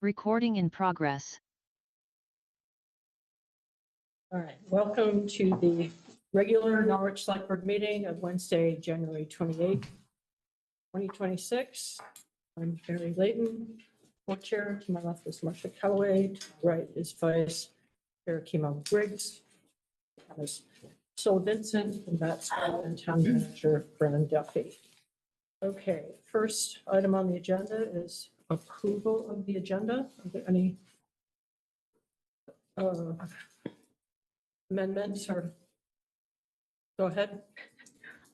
Recording in progress. All right, welcome to the regular Norwich Selectboard meeting of Wednesday, January 28th, 2026. I'm Barry Layton, co-chair. To my left is Marcia Calloway. To my right is Vice Chair Kimo Briggs. There's Sol Vincent, and that's and Town Manager Brennan Duffy. Okay, first item on the agenda is approval of the agenda. Are there any amendments or? Go ahead.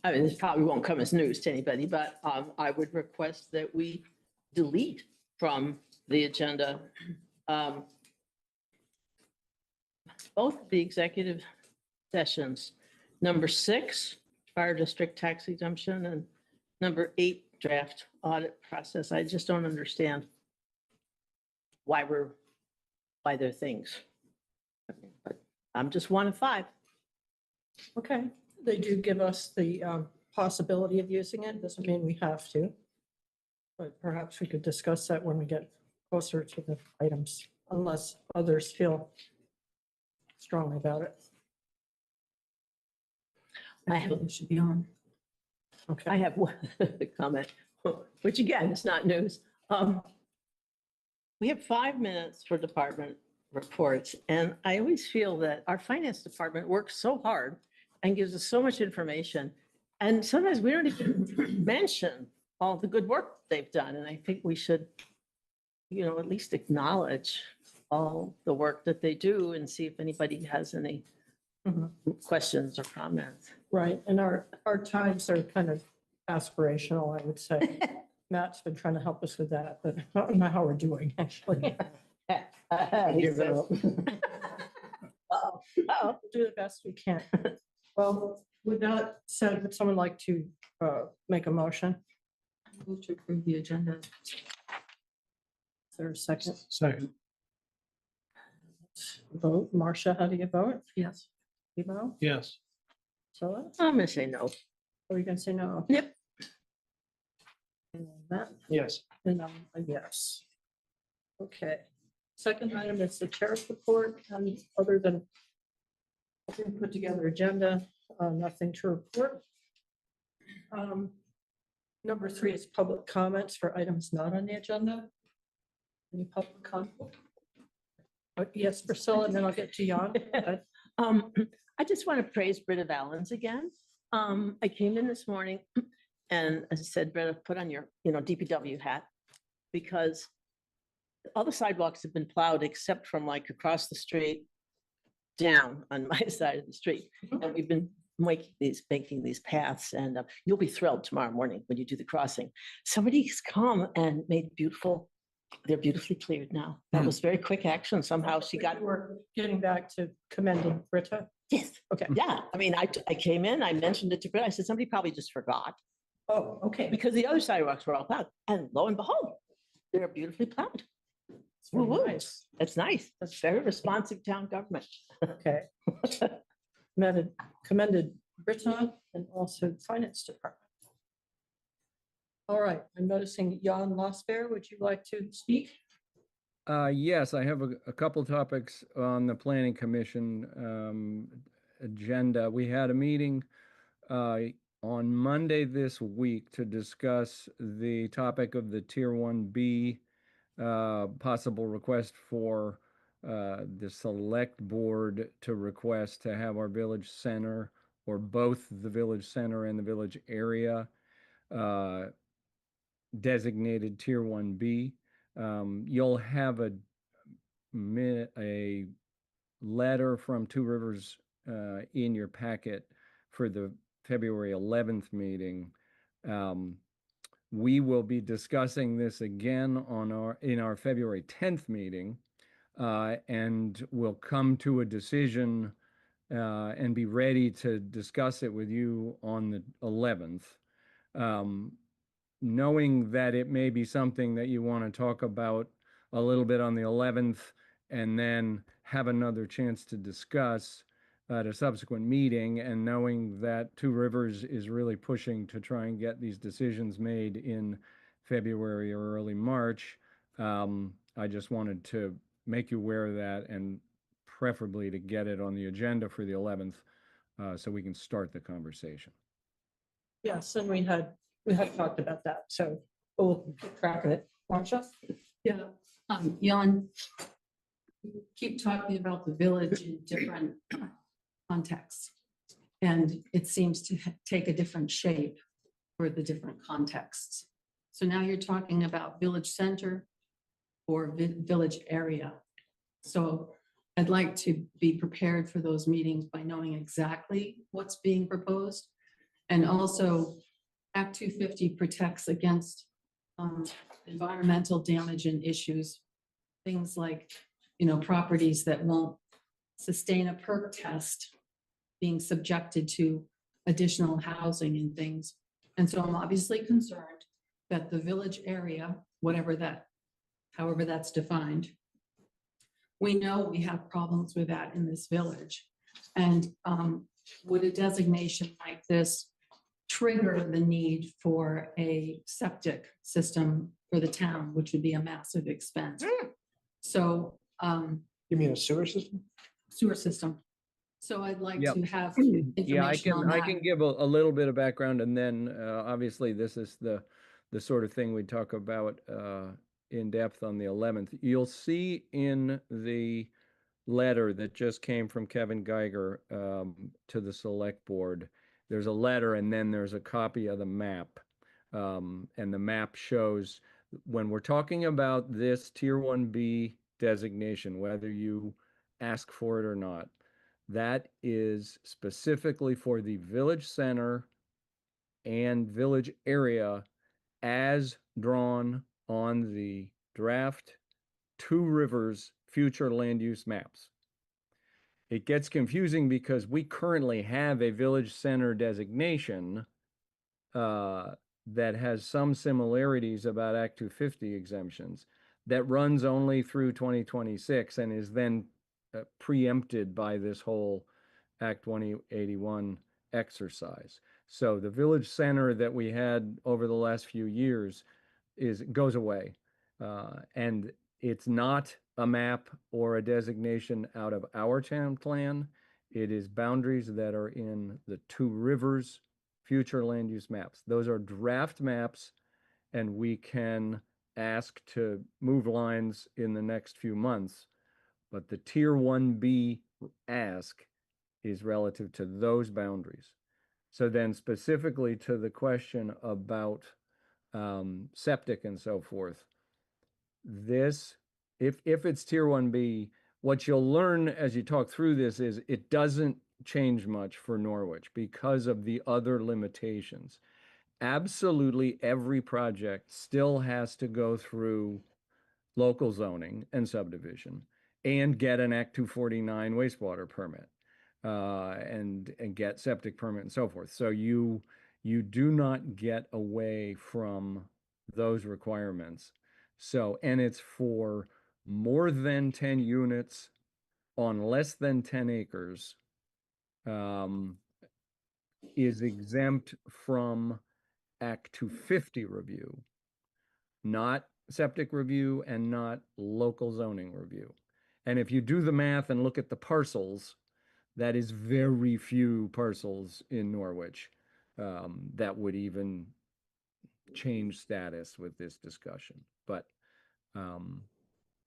I mean, this probably won't come as news to anybody, but I would request that we delete from the agenda both the executive sessions, number 6, fire district tax exemption, and number 8, draft audit process. I just don't understand why they're things. But I'm just 1 of 5. Okay, they do give us the possibility of using it. Doesn't mean we have to. But perhaps we could discuss that when we get closer to the items, unless others feel strongly about it. I have, It should be on. Okay. I have one comment, which again, is not news. We have 5 minutes for department reports, and I always feel that our finance department works so hard and gives us so much information, and sometimes we don't even mention all the good work they've done, and I think we should, at least acknowledge all the work that they do and see if anybody has any questions or comments. Right, and our times are kind of aspirational, I would say. Matt's been trying to help us with that, but I don't know how we're doing, actually. Give it up. We'll do the best we can. Well, with that said, would someone like to make a motion? Move to approve the agenda. Is there a second? Second. Vote. Marcia, how do you vote? Yes. Emo? Yes. So, I'm gonna say no. are you gonna say no? Yep. And Matt? Yes. And I'm a yes. Okay. Second item is the chair's report, and other than put together agenda, nothing to report. Number 3 is public comments for items not on the agenda. Any public comment? Yes, Priscilla, and then I'll get to Jan. I just want to praise Britta Valens again. I came in this morning and as I said, Britta, put on your, DPW hat, because all the sidewalks have been plowed except from like across the street down on my side of the street. And we've been making these paths, and you'll be thrilled tomorrow morning when you do the crossing. Somebody's come and made they're beautifully cleared now. That was very quick action. Somehow she got. We're getting back to commending Britta. Yes. Okay. Yeah. I mean, I came in, I mentioned it to Britta. I said, somebody probably just forgot, Oh, okay. because the other sidewalks were all plowed. And lo and behold, they're beautifully plowed. It's very Woo-woo. nice. That's nice. That's very responsive town government. Okay. Commended Britta and also the finance department. All right, I'm noticing Jan Losbear. Would you like to speak? Yes, I have a couple topics on the planning commission agenda. We had a meeting on Monday this week to discuss the topic of the Tier 1B possible request for the select board to request to have our village center, or both the village center and the village area, designated Tier 1B. You'll have a letter from Two Rivers in your packet for the February 11th meeting. We will be discussing this again in our February 10th meeting, and we'll come to a decision and be ready to discuss it with you on the 11th. Knowing that it may be something that you want to talk about a little bit on the 11th and then have another chance to discuss at a subsequent meeting, and knowing that Two Rivers is really pushing to try and get these decisions made in February or early March, I just wanted to make you aware of that and preferably to get it on the agenda for the 11th, so we can start the conversation. Yes, and we had talked about that, so we'll keep track of it. Marcia? Yeah, Jan, you keep talking about the village in different contexts. And it seems to take a different shape for the different contexts. So now you're talking about village center or village area. So I'd like to be prepared for those meetings by knowing exactly what's being proposed. And also Act 250 protects against environmental damage and issues. Things like, properties that won't sustain a perk test being subjected to additional housing and things. And so I'm obviously concerned that the village area, however that's defined, we know we have problems with that in this village. And would a designation like this trigger the need for a septic system for the town, which would be a massive expense? So You mean a sewer system? sewer system. So I'd like Yep. to have Yeah, information on I that. can give a little bit of background, and then obviously this is the sort of thing we talk about in depth on the 11th. You'll see in the letter that just came from Kevin Geiger to the select board, there's a letter and then there's a copy of the map. And the map shows when we're talking about this Tier 1B designation, whether you ask for it or not, that is specifically for the village center and village area as drawn on the draft Two Rivers future land use maps. It gets confusing because we currently have a village center designation that has some similarities about Act 250 exemptions that runs only through 2026 and is then preempted by this whole Act 2081 exercise. So the village center that we had over the last few years goes away. And it's not a map or a designation out of our town plan. It is boundaries that are in the Two Rivers future land use maps. Those are draft maps, and we can ask to move lines in the next few months. But the Tier 1B ask is relative to those boundaries. So then specifically to the question about septic and so forth, this, if it's Tier 1B, what you'll learn as you talk through this is it doesn't change much for Norwich because of the other limitations. Absolutely every project still has to go through local zoning and subdivision and get an Act 249 wastewater permit and get septic permit and so forth. So you do not get away from those requirements. So, and it's for more than 10 units on less than 10 acres is exempt from Act 250 review, not septic review and not local zoning review. And if you do the math and look at the parcels, that is very few parcels in Norwich that would even change status with this discussion. But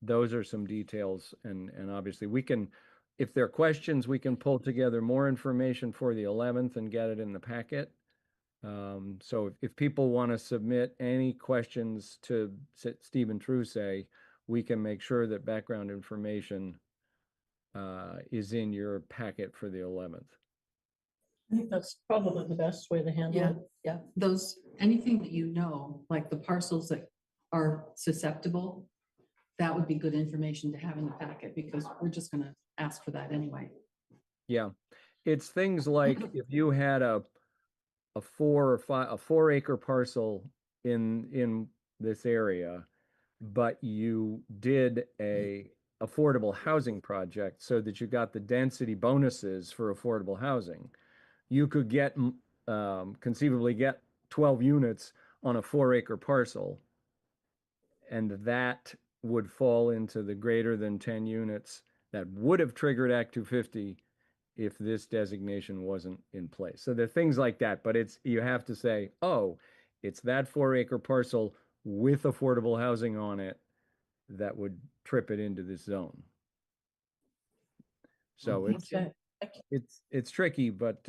those are some details, and obviously we can, if there are questions, we can pull together more information for the 11th and get it in the packet. So if people want to submit any questions to Stephen Trusay, we can make sure that background information is in your packet for the 11th. I think that's probably the best way to handle it. Yeah, anything that like the parcels that are susceptible, that would be good information to have in the packet because we're just gonna ask for that anyway. Yeah, it's things like if you had a 4 acre parcel in this area, but you did a affordable housing project so that you got the density bonuses for affordable housing, you could get conceivably get 12 units on a 4 acre parcel, and that would fall into the greater than 10 units that would have triggered Act 250 if this designation wasn't in place. So there are things like that, but you have to say, oh, it's that 4-acre parcel with affordable housing on it that would trip it into this zone. So Okay. it's tricky, but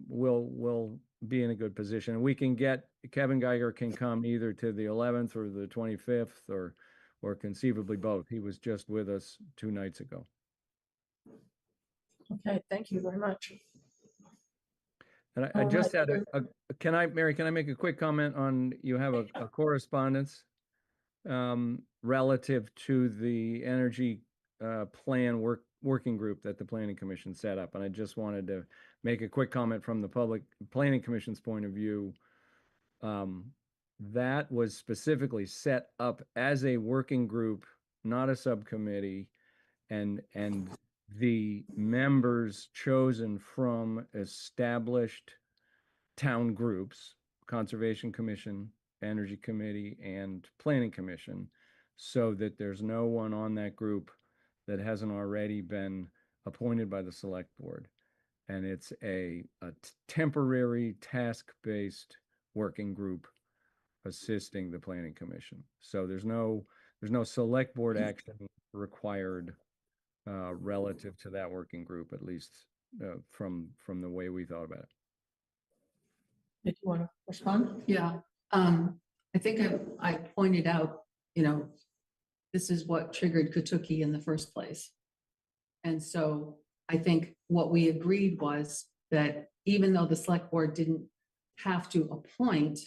we'll be in a good position. And we can get, Kevin Geiger can come either to the 11th or the 25th or conceivably both. He was just with us 2 nights ago. Okay, thank you very much. And I All just right, had Mary, can I make a quick comment on, you have a correspondence relative to the energy plan working group that the Planning Commission set up. And I just wanted to make a quick comment from the public Planning Commission's point of view. That was specifically set up as a working group, not a subcommittee, and the members chosen from established town groups, Conservation Commission, Energy Committee, and Planning Commission, so that there's no one on that group that hasn't already been appointed by the Select Board. And it's a temporary task-based working group assisting the Planning Commission. So there's no Select Board action required relative to that working group, at least from the way we thought about it. Did you want to respond? Yeah, I think I pointed out, this is what triggered Kentucky in the first place. And so I think what we agreed was that even though the Select Board didn't have to appoint,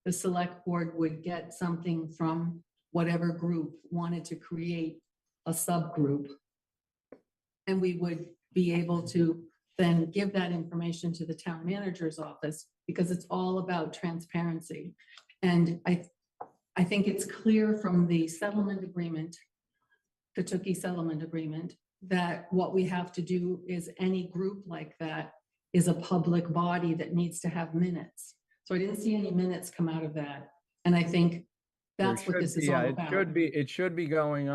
the Select Board would get something from whatever group wanted to create a subgroup. And we would be able to then give that information to the town manager's office, because it's all about transparency. And I think it's clear from the settlement agreement, Kentucky settlement agreement, that what we have to do is any group like that is a public body that needs to have minutes. So I didn't see any minutes come out of that. And I think that's what this is all about. It should be going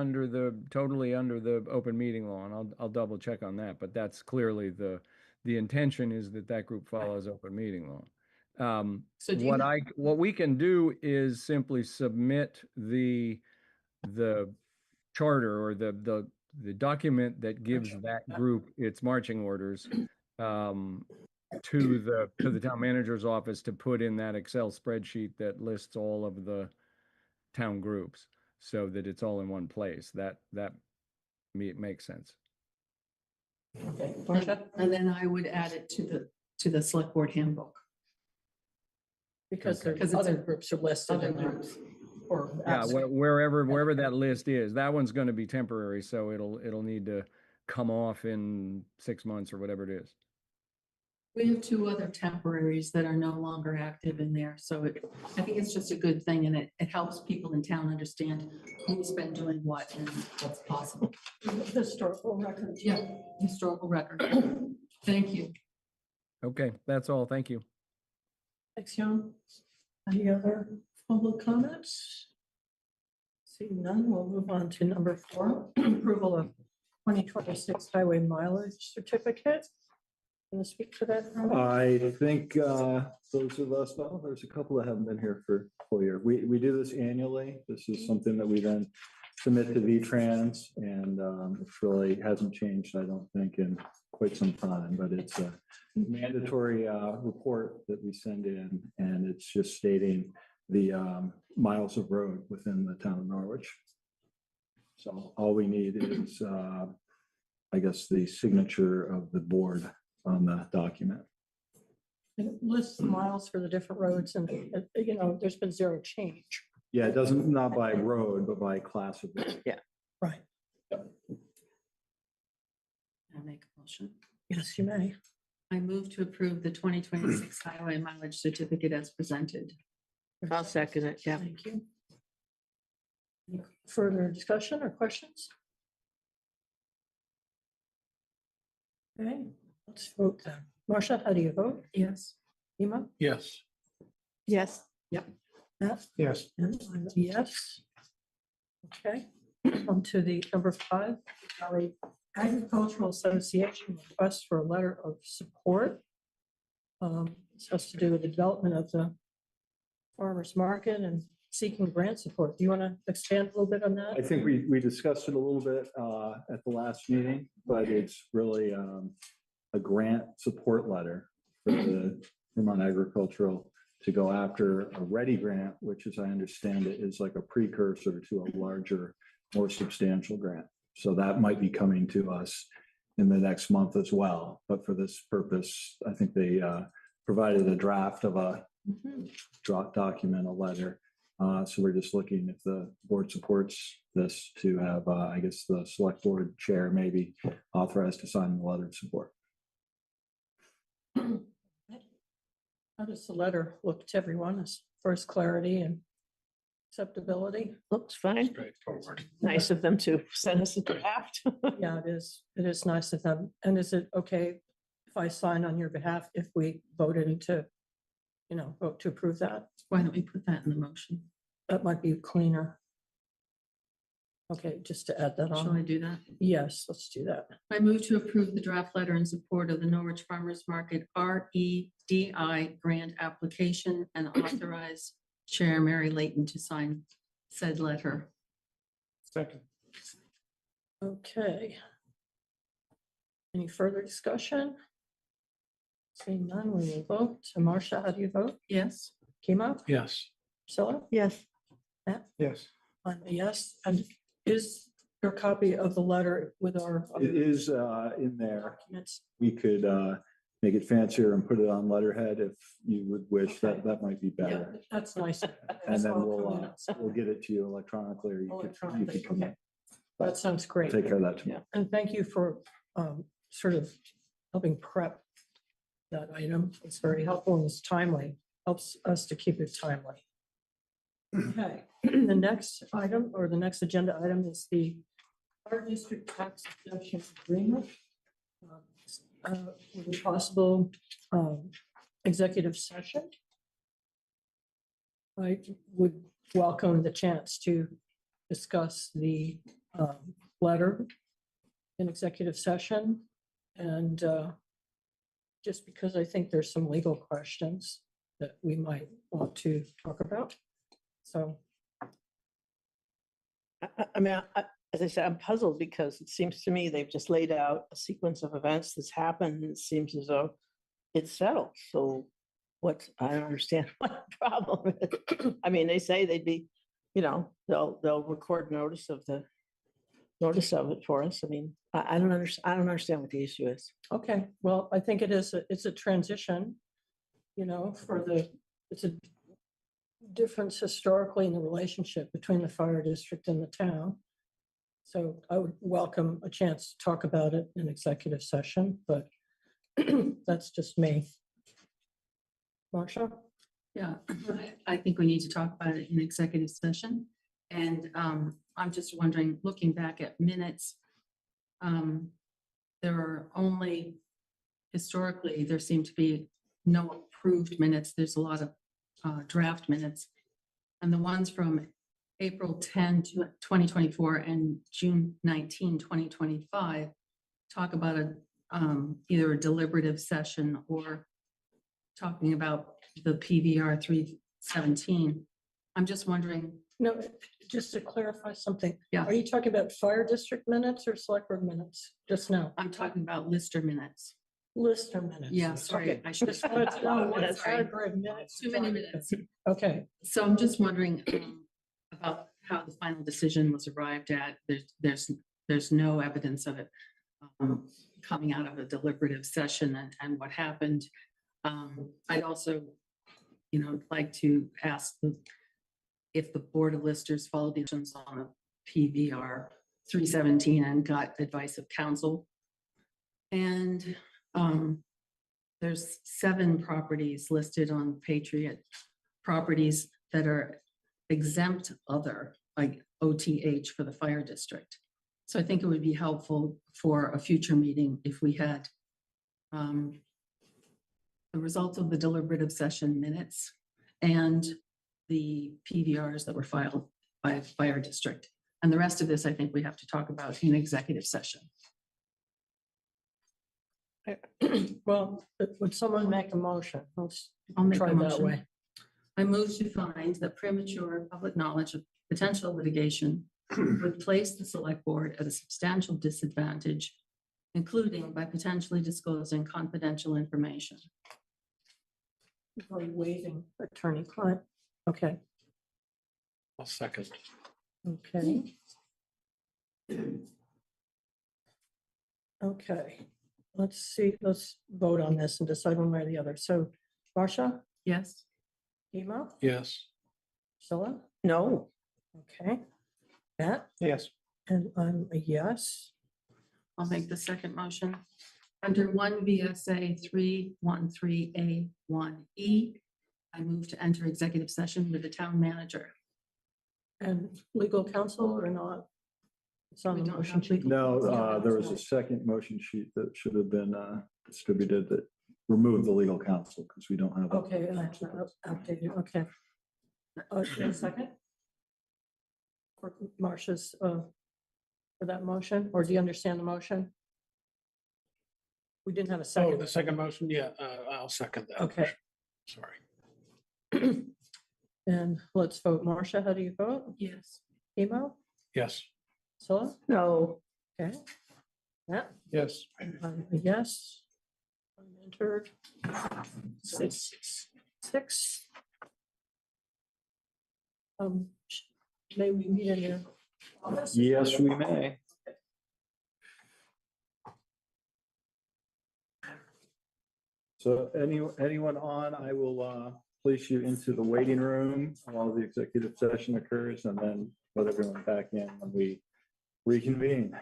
totally under the open meeting law, and I'll double check on that, but that's clearly the intention is that group follows open meeting law. So what we can do is simply submit the charter or the document that gives that group its marching orders to the town manager's office to put in that Excel spreadsheet that lists all of the town groups, so that it's all in one place. That makes sense. Okay, Marcia? And then I would add it to the Select Board handbook. Because Because there's it's other groups are listed Other in there. groups. Or Yeah, absent. wherever that list is, that one's going to be temporary, so it'll need to come off in 6 months or whatever it is. We have 2 other temporaries that are no longer active in there. So I think it's just a good thing, and it helps people in town understand who's been doing what and what's possible. Historical records. Yeah, historical record. Thank you. Okay, that's all. Thank you. Thanks, Jan. Any other public comments? Seeing none, we'll move on to number 4, approval of 2026 highway mileage certificate. Can you speak to that? Ron? I think those of us, well, there's a couple that haven't been here for a full year. We do this annually. This is something that we then submit to V-Trans, and it really hasn't changed, I don't think, in quite some time, but it's a mandatory report that we send in, and it's just stating the miles of road within the town of Norwich. So all we need is, I guess, the signature of the board on the document. It lists the miles for the different roads, and there's been zero change. Yeah, it doesn't, not by road, but by class of road. Right. Can I make a motion? Yes, you may. I move to approve the 2026 highway mileage certificate as presented. I'll second it, yeah. Thank you. Any further discussion or questions? Okay, let's vote then. Marcia, how do you vote? Yes. Ema? Yes. Yes. Matt? Yes. And I'm a yes. Okay. On to the number 5, Valley Agricultural Association request for a letter of support. This has to do with the development of the farmers market and seeking grant support. Do you want to expand a little bit on I that? think we discussed it a little bit at the last meeting, but it's really a grant support letter for the Vermont Agricultural to go after a ready grant, which, as I understand it, is like a precursor to a larger, more substantial grant. So that might be coming to us in the next month as well. But for this purpose, I think they provided a draft of a document, a letter. So we're just looking if the board supports this to have, I guess, the select board chair maybe authorized to sign the letter of support. How does the letter look to everyone as far as clarity and acceptability? Looks fine. Straightforward. Nice of them to send us a draft. Yeah, it is. It is nice of them. And is it okay if I sign on your behalf if we voted to, vote to approve that? Why don't we put that in the motion? That might be cleaner. Okay, just to add that Shall I on. do that? Yes, let's do that. I move to approve the draft letter in support of the Norwich Farmers Market REDI grant application and authorize Chair Mary Layton to sign said letter. Second. Okay. Any further discussion? Seeing none, we will vote. So Marcia, how do you vote? Yes. Kimo? Yes. Priscilla? Yes. Yes. I'm a yes. And is your copy of the letter with our It other is in there. documents? We could make it fancier and put it on letterhead if you would wish. Okay. That might be Yeah, better. that's nice. And then we'll get it to you electronically, or you Electronically, could okay. That sounds great. take care of that tomorrow. And thank you for sort of helping prep that item. It's very helpful and it's timely, helps us to keep it timely. Okay, the next item or the next agenda item is the Fire District Tax Exemption Agreement. With a possible executive session. I would welcome the chance to discuss the letter in executive session. And just because I think there's some legal questions that we might want to talk about. So, I mean, as I said, I'm puzzled because it seems to me they've just laid out a sequence of events that's happened. And it seems as though it's settled. So I don't understand what the problem is. I mean, they say they'd be, they'll record notice of it for us. I mean, I don't understand what the issue is. okay, well, I think it's a transition, it's a difference historically in the relationship between the fire district and the town. So I would welcome a chance to talk about it in executive session, but that's just me. Marcia? Yeah, I think we need to talk about it in executive session. And I'm just wondering, looking back at minutes, there are only, historically, there seem to be no approved minutes. There's a lot of draft minutes. And the ones from April 10, 2024 and June 19, 2025 talk about either a deliberative session or talking about the PVR 317. I'm just wondering. No, just to clarify something. Yeah. Are you talking about fire district minutes or select board minutes? Just now, I'm talking about Lister minutes. Lister minutes. Yeah, sorry. Okay. I should Just wanted to know what That's right. category of minutes Too you're many talking minutes. about. Okay, So I'm just wondering about how the final decision was arrived at. There's no evidence of it coming out of a deliberative session and what happened. I'd also, like to ask if the Board of Listers followed the instructions on the PVR 317 and got advice of counsel. And there's 7 properties listed on Patriot properties that are exempt other, like OTH for the fire district. So I think it would be helpful for a future meeting if we had the results of the deliberative session minutes and the PVRs that were filed by fire district. And the rest of this, I think we have to talk about in executive session. Well, would someone make a motion? Let's I'll make try a that motion. way. I move to find that premature public knowledge of potential litigation would place the select board at a substantial disadvantage, including by potentially disclosing confidential information. Are we waiving attorney-client? Okay, I'll second. okay. Okay, let's see, let's vote on this and decide one way or the other. So, Marcia, Yes? Emo, Yes. Priscilla, No, okay. Matt, Yes. and I'm a yes. I'll make the second motion. Under one VSA 313A1E, I move to enter executive session with the town manager. And legal counsel or not? It's on We the don't motion have sheet. legal- No, there was a second motion sheet that should have been distributed that removed the legal counsel because we don't have. Okay, I have to update it, okay. A second? For Marcia's, for that motion, or do you understand the motion? We didn't have a Oh, second. the second motion, yeah, I'll second that. Okay. Sorry. And let's vote. Marcia, how do you vote? Yes. Emo, Yes. Priscilla, no, okay. Matt, Yes. I'm a yes. I'm entered. 6. May we meet in your office? Yes, we may. So anyone on, I will place you into the waiting room while the executive session occurs and then let everyone back in when we reconvene.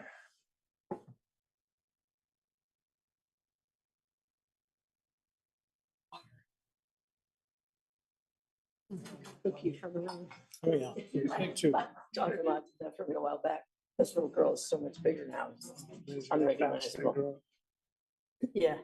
Cookie for the room. Oh, yeah. Me too. talked about that from a while back. This little girl is so much bigger now. It's unrecognizable. Yeah.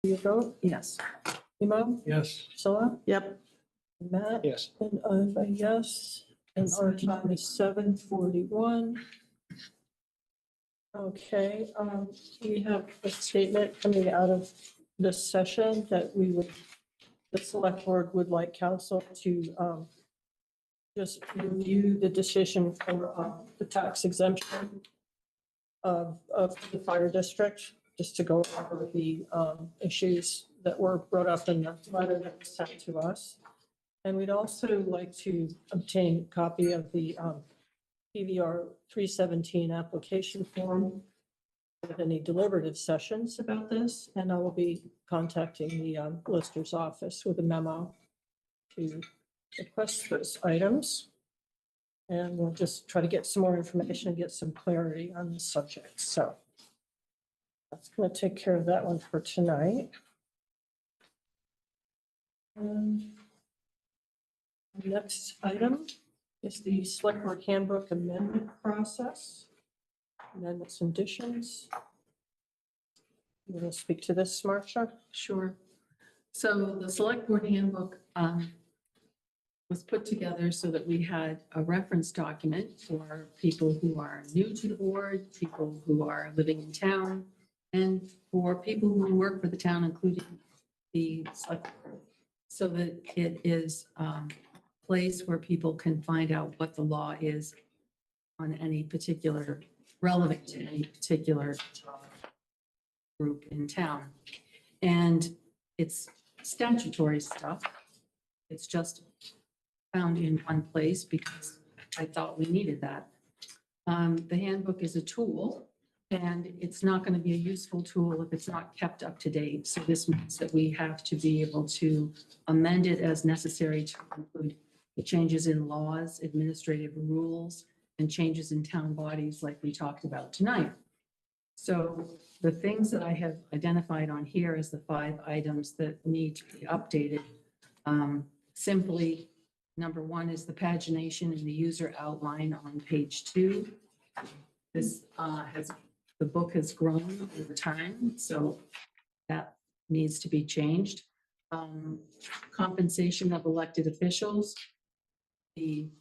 You vote? Yes. Emo? Yes. Priscilla? Yep. Matt? Yes. And I'm a yes, and our time is 7:41. Okay, we have a statement coming out of this session that the select board would like council to just review the decision for the tax exemption of the fire district, just to go over the issues that were brought up in the letter that was sent to us. And we'd also like to obtain a copy of the PVR 317 application form with any deliberative sessions about this. And I will be contacting the Lister's office with a memo to request those items. And we'll just try to get some more information and get some clarity on the subject. So that's going to take care of that one for tonight. Next item is the select board handbook amendment process. Amendments and additions. You want to speak to this, Marcia? Sure. So the select board handbook was put together so that we had a reference document for people who are new to the board, people who are living in town, and for people who work for the town, including the select board, so that it is a place where people can find out what the law is on any particular, relevant to any particular group in town. And it's statutory stuff. It's just found in one place because I thought we needed that. The handbook is a tool, and it's not going to be a useful tool if it's not kept up to date. So this means that we have to be able to amend it as necessary to include the changes in laws, administrative rules, and changes in town bodies like we talked about tonight. So the things that I have identified on here as the 5 items that need to be updated. Simply, number 1 is the pagination and the user outline on page 2. This the book has grown over time, so that needs to be changed. Compensation of elected officials. We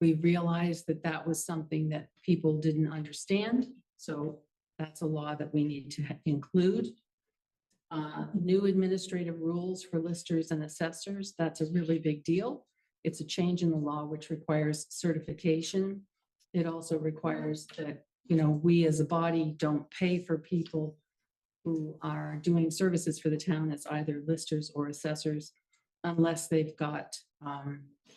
realized that that was something that people didn't understand. So that's a law that we need to include. New administrative rules for listers and assessors. That's a really big deal. It's a change in the law which requires certification. It also requires that, we as a body don't pay for people who are doing services for the town as either listers or assessors unless they've got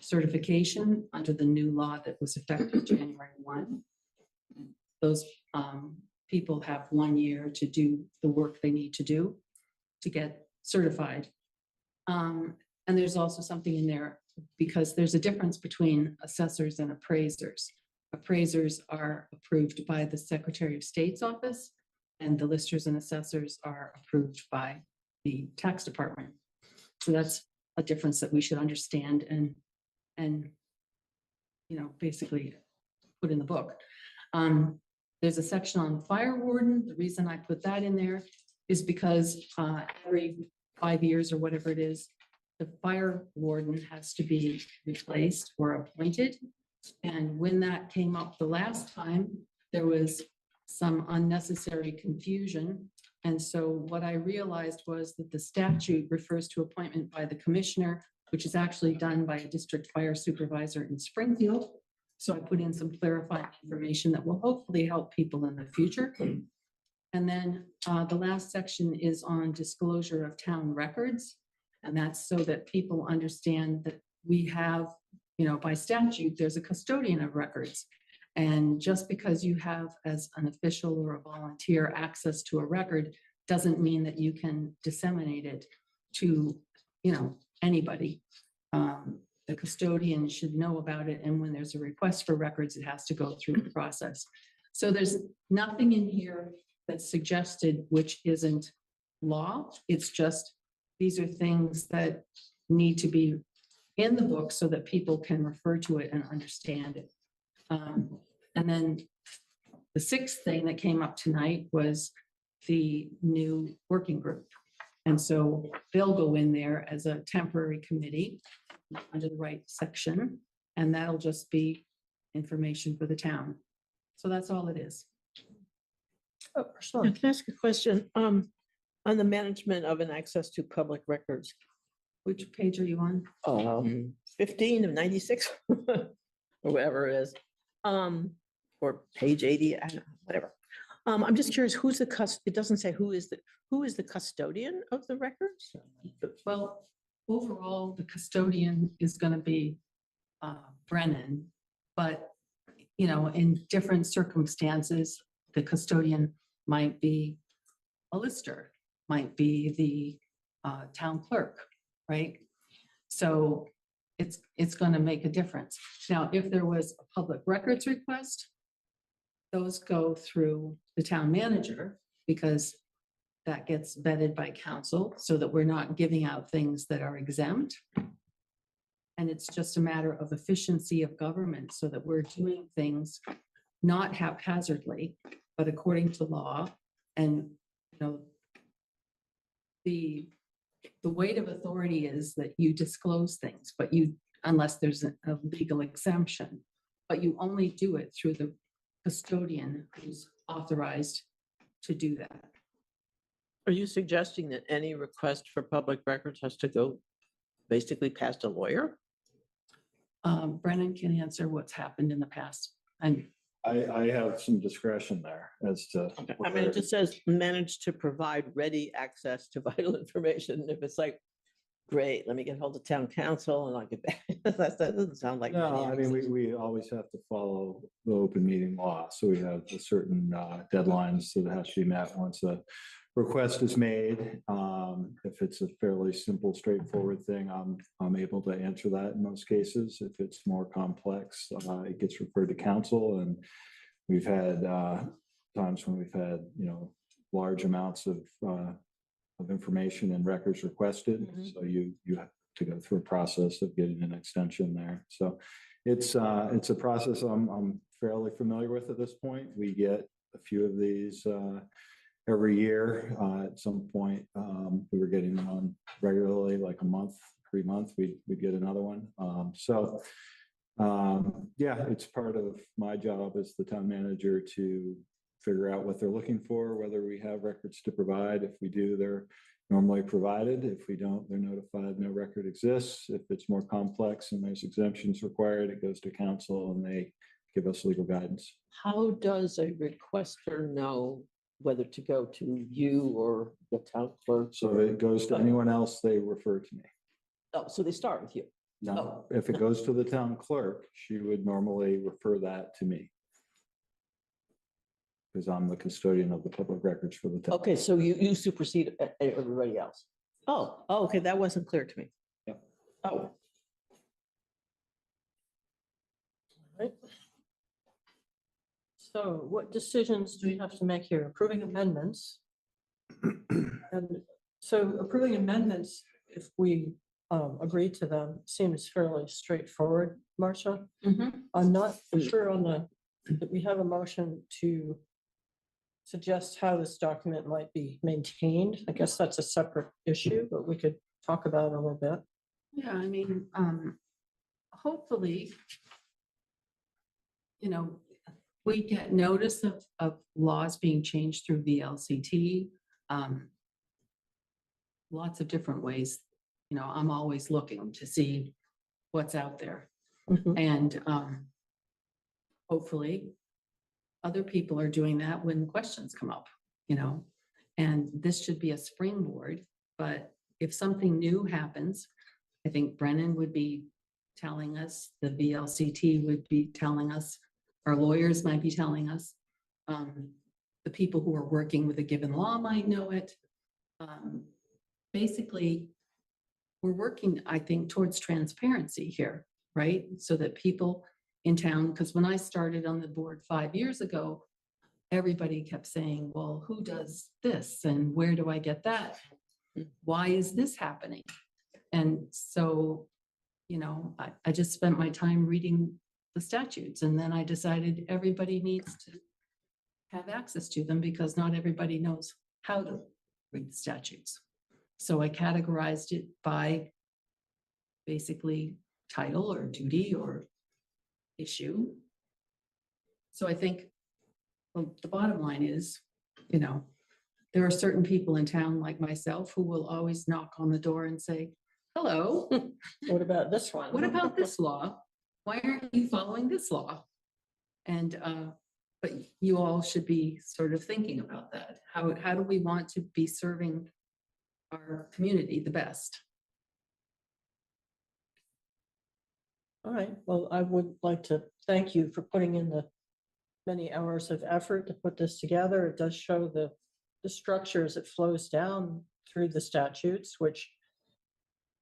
certification under the new law that was effective January 1. Those people have 1 year to do the work they need to do to get certified. And there's also something in there because there's a difference between assessors and appraisers. Appraisers are approved by the Secretary of State's office, and the listers and assessors are approved by the tax department. So that's a difference that we should understand and basically put in the book. There's a section on the fire warden. The reason I put that in there is because every 5 years or whatever it is, the fire warden has to be replaced or appointed. And when that came up the last time, there was some unnecessary confusion. And so what I realized was that the statute refers to appointment by the commissioner, which is actually done by a district fire supervisor in Springfield. So I put in some clarifying information that will hopefully help people in the future. And then the last section is on disclosure of town records. And that's so that people understand that we have, by statute, there's a custodian of records. And just because you have as an official or a volunteer access to a record doesn't mean that you can disseminate it to, anybody. The custodian should know about it. And when there's a request for records, it has to go through the process. So there's nothing in here that's suggested which isn't law. It's just, these are things that need to be in the book so that people can refer to it and understand it. And then the 6th thing that came up tonight was the new working group. And so they'll go in there as a temporary committee under the right section, and that'll just be information for the town. So that's all it is. Oh, Yeah, Ursula. can I ask a question? On the management of and access to public records, Which page are you on? 15 of 96, or whatever it is. Or page 80, I don't know, whatever. I'm just curious, who's the it doesn't say who is the custodian of the records? Well, overall, the custodian is going to be Brennan, but, you know, in different circumstances, the custodian might be a lister, might be the town clerk, right? So it's going to make a difference. Now, if there was a public records request, those go through the town manager because that gets vetted by council so that we're not giving out things that are exempt. And it's just a matter of efficiency of government so that we're doing things not haphazardly, but according to law. And, you know, the weight of authority is that you disclose things, but you, unless there's a legal exemption, but you only do it through the custodian who's authorized to do that. Are you suggesting that any request for public records has to go basically past a lawyer? Brennan can answer what's happened in the past. And I have some discretion there as to. I mean, it just says manage to provide ready access to vital information. If it's like, great, let me get hold of town council and I'll get back. That doesn't sound like. No, ready I mean, access. we always have to follow the open meeting law, so we have a certain deadlines that have to be met once a request is made. If it's a fairly simple, straightforward thing, I'm able to answer that in most cases. If it's more complex, it gets referred to council, and we've had times when we've had, you know, large amounts of information and records requested. Mhm. So you have to go through a process of getting an extension there. So it's a process I'm fairly familiar with at this point. We get a few of these every year. At some point, we were getting them on regularly, like a month, 3 months, we'd get another one. Yeah, it's part of my job as the town manager to figure out what they're looking for, whether we have records to provide. If we do, they're normally provided. If we don't, they're notified no record exists. If it's more complex and there's exemptions required, it goes to council and they give us legal guidance. How does a requester know whether to go to you or the town clerk? So if it goes to anyone else, they refer to me. Oh, so they start with you. Now, if it goes to the town clerk, she would normally refer that to me, because I'm the custodian of the public records for the town. Okay, so you supersede everybody else. Oh, okay, that wasn't clear to me. Yep. Oh, Right. So what decisions do we have to make here? Approving amendments? And so approving amendments, if we agree to them, seems fairly straightforward, Marcia. I'm not sure on that we have a motion to suggest how this document might be maintained. I guess that's a separate issue, but we could talk about it a little bit. yeah, I mean, hopefully, you know, we get notice of laws being changed through VLCT. Lots of different ways. You know, I'm always looking to see what's out there. Mhm. And hopefully other people are doing that when questions come up, you know, and this should be a springboard. But if something new happens, I think Brennan would be telling us, the VLCT would be telling us, our lawyers might be telling us, the people who are working with a given law might know it. Basically, we're working, I think, towards transparency here, right? So that people in town, because when I started on the board 5 years ago, everybody kept saying, well, who does this? And where do I get that? Why is this happening? And so, you know, I just spent my time reading the statutes, and then I decided everybody needs to have access to them because not everybody knows how to read the statutes. So I categorized it by basically title or duty or issue. So I think, well, the bottom line is, there are certain people in town like myself who will always knock on the door and say, hello, What about this one? what about this law? Why aren't you following this law? And, but you all should be sort of thinking about that. How do we want to be serving our community the best? All right, well, I would like to thank you for putting in the many hours of effort to put this together. It does show the structure as it flows down through the statutes, which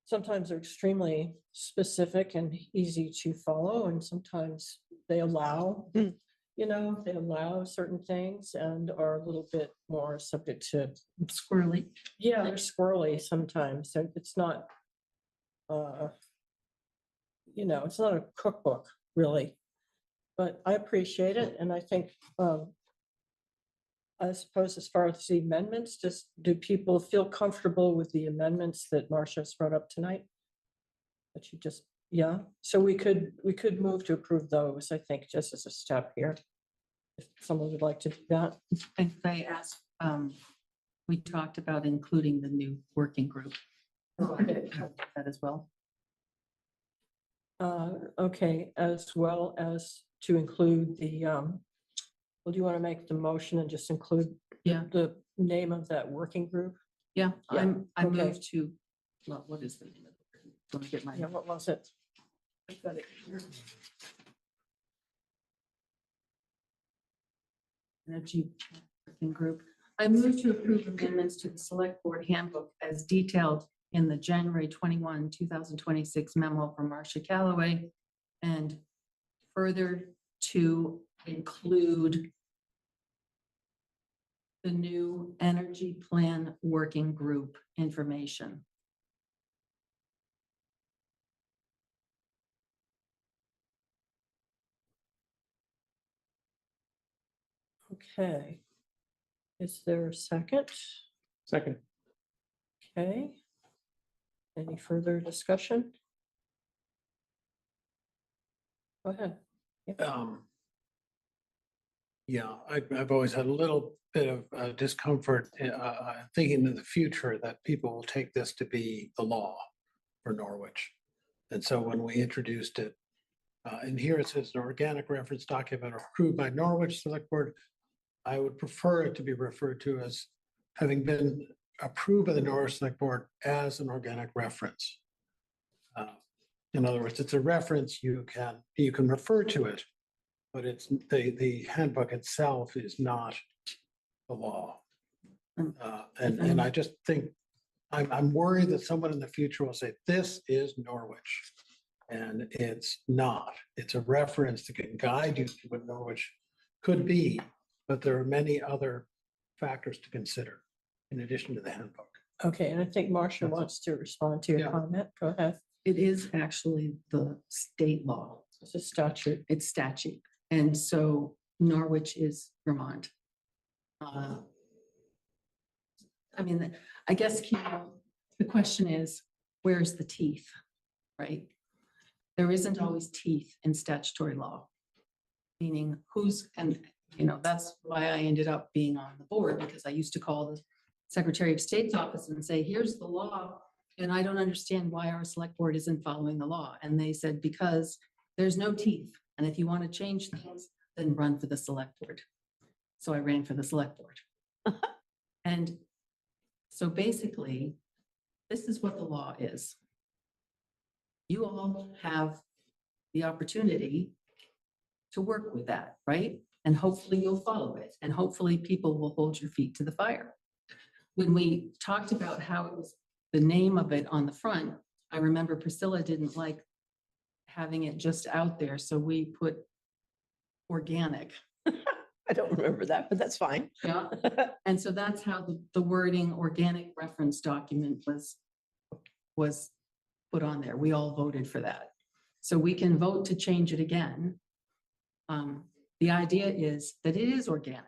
sometimes are extremely specific and easy to follow, and sometimes they allow, they allow certain things and are a little bit more subject to, Squirrely. yeah, they're squirrely sometimes. So it's not, it's not a cookbook, really. But I appreciate it, and I think, I suppose as far as the amendments, do people feel comfortable with the amendments that Marcia's brought up tonight? That you just, yeah, so we could move to approve those, I think, just as a step here. If someone would like to do that. And I asked, we talked about including the new working group. That as well. Okay, as well as to include the, well, do you want to make the motion and just include Yeah. the name of that working group? Yeah, Yeah, I okay. moved to, well, what is the name of it? Let me get my. Yeah, what was it? I've got it here. Energy Working Group. I move to approve amendments to the Select Board Handbook as detailed in the January 21, 2026 memo from Marcia Calloway, and further to include the new Energy Plan Working Group information. Okay. Is there a second? Second. Okay. Any further discussion? Go ahead. Yeah, I've always had a little bit of discomfort thinking in the future that people will take this to be the law for Norwich. And so when we introduced it, and here it says an organic reference document approved by Norwich Select Board, I would prefer it to be referred to as having been approved by the Norwich Select Board as an organic reference. In other words, it's a reference, you can refer to it, but it's the handbook itself is not the law. And I just think, I'm worried that someone in the future will say, this is Norwich. And it's not. It's a reference that can guide you to what Norwich could be, but there are many other factors to consider in addition to the handbook. Okay, and I think Marcia wants to respond to your Yeah. comment. Go ahead. It is actually the state law. It's a statute. It's statute. And so Norwich is Vermont. I mean, I guess the question is, where's the teeth, right? There isn't always teeth in statutory law, meaning that's why I ended up being on the board, because I used to call the Secretary of State's office and say, here's the law, and I don't understand why our select board isn't following the law. And they said, because there's no teeth. And if you want to change things, then run for the select board. So I ran for the select board. And so basically, this is what the law is. You all have the opportunity to work with that, right? And hopefully you'll follow it. And hopefully people will hold your feet to the fire. When we talked about how it was the name of it on the front, I remember Priscilla didn't like having it just out there. So we put organic. I don't remember that, but that's fine. Yeah. And so that's how the wording organic reference document was put on there. We all voted for that. So we can vote to change it again. The idea is that it is organic.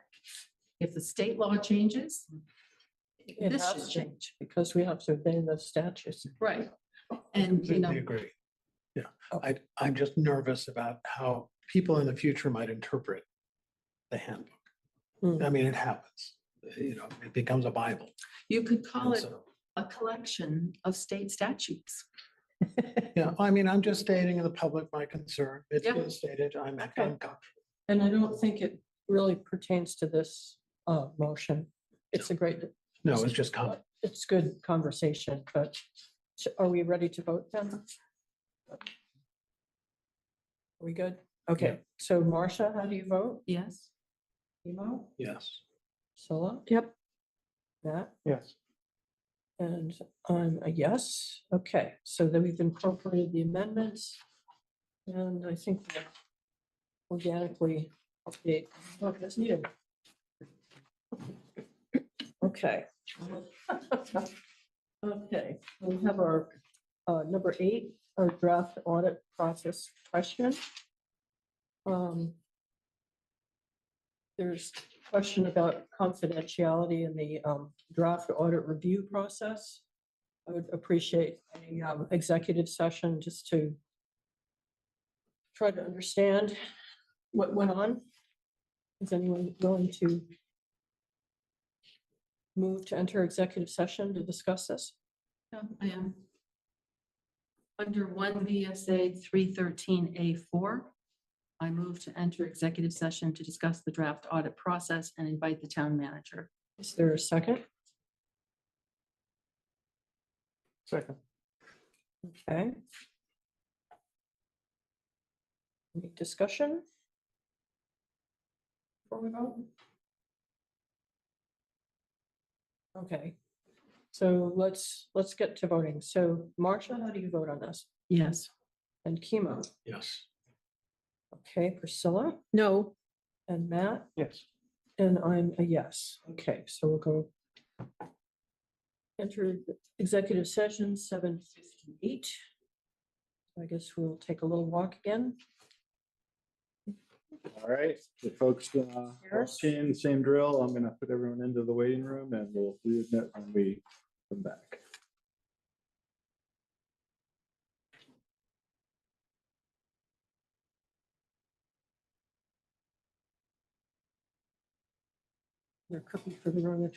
If the state law changes, It This has should to, change. because we have to obey the statutes. Right. I And, you know, completely agree. Yeah, Oh. I'm just nervous about how people in the future might interpret the handbook. Hmm. I mean, it happens, it becomes a Bible. you could call And it so, a collection of state statutes. yeah, I mean, I'm just stating in the public my concern. It's Yeah. been stated, I'm Okay. comfortable. And I don't think it really pertains to this motion. It's a great, No, it's just comment. it's good conversation, but are we ready to vote then? Are we good? Okay, so Marcia, how do you vote? Yes. Emo? Yes. Sola? Yep. Matt? Yes. And I'm a yes. Okay, so then we've incorporated the amendments. And I think we'll organically update. Oh, that's needed. Okay. Okay, we have our number 8, our draft audit process question. There's a question about confidentiality in the draft audit review process. I would appreciate a executive session just to try to understand what went on. Is anyone going to move to enter executive session to discuss this? Yeah, I am. Under 1 VSA 313A4, I move to enter executive session to discuss the draft audit process and invite the town manager. Is there a second? Second. Okay. Any discussion? Before we vote? Okay, so let's get to voting. So Marcia, how do you vote on this? Yes. And Chemo? Yes. Okay, Priscilla No, and Matt, Yes. and I'm a yes. Okay, so we'll go enter the executive session 7:58. I guess we'll take a little walk again. All right, if folks seeing the same drill, I'm gonna put everyone into the waiting room and we'll readmit when we come back. They're cooking for the wrong.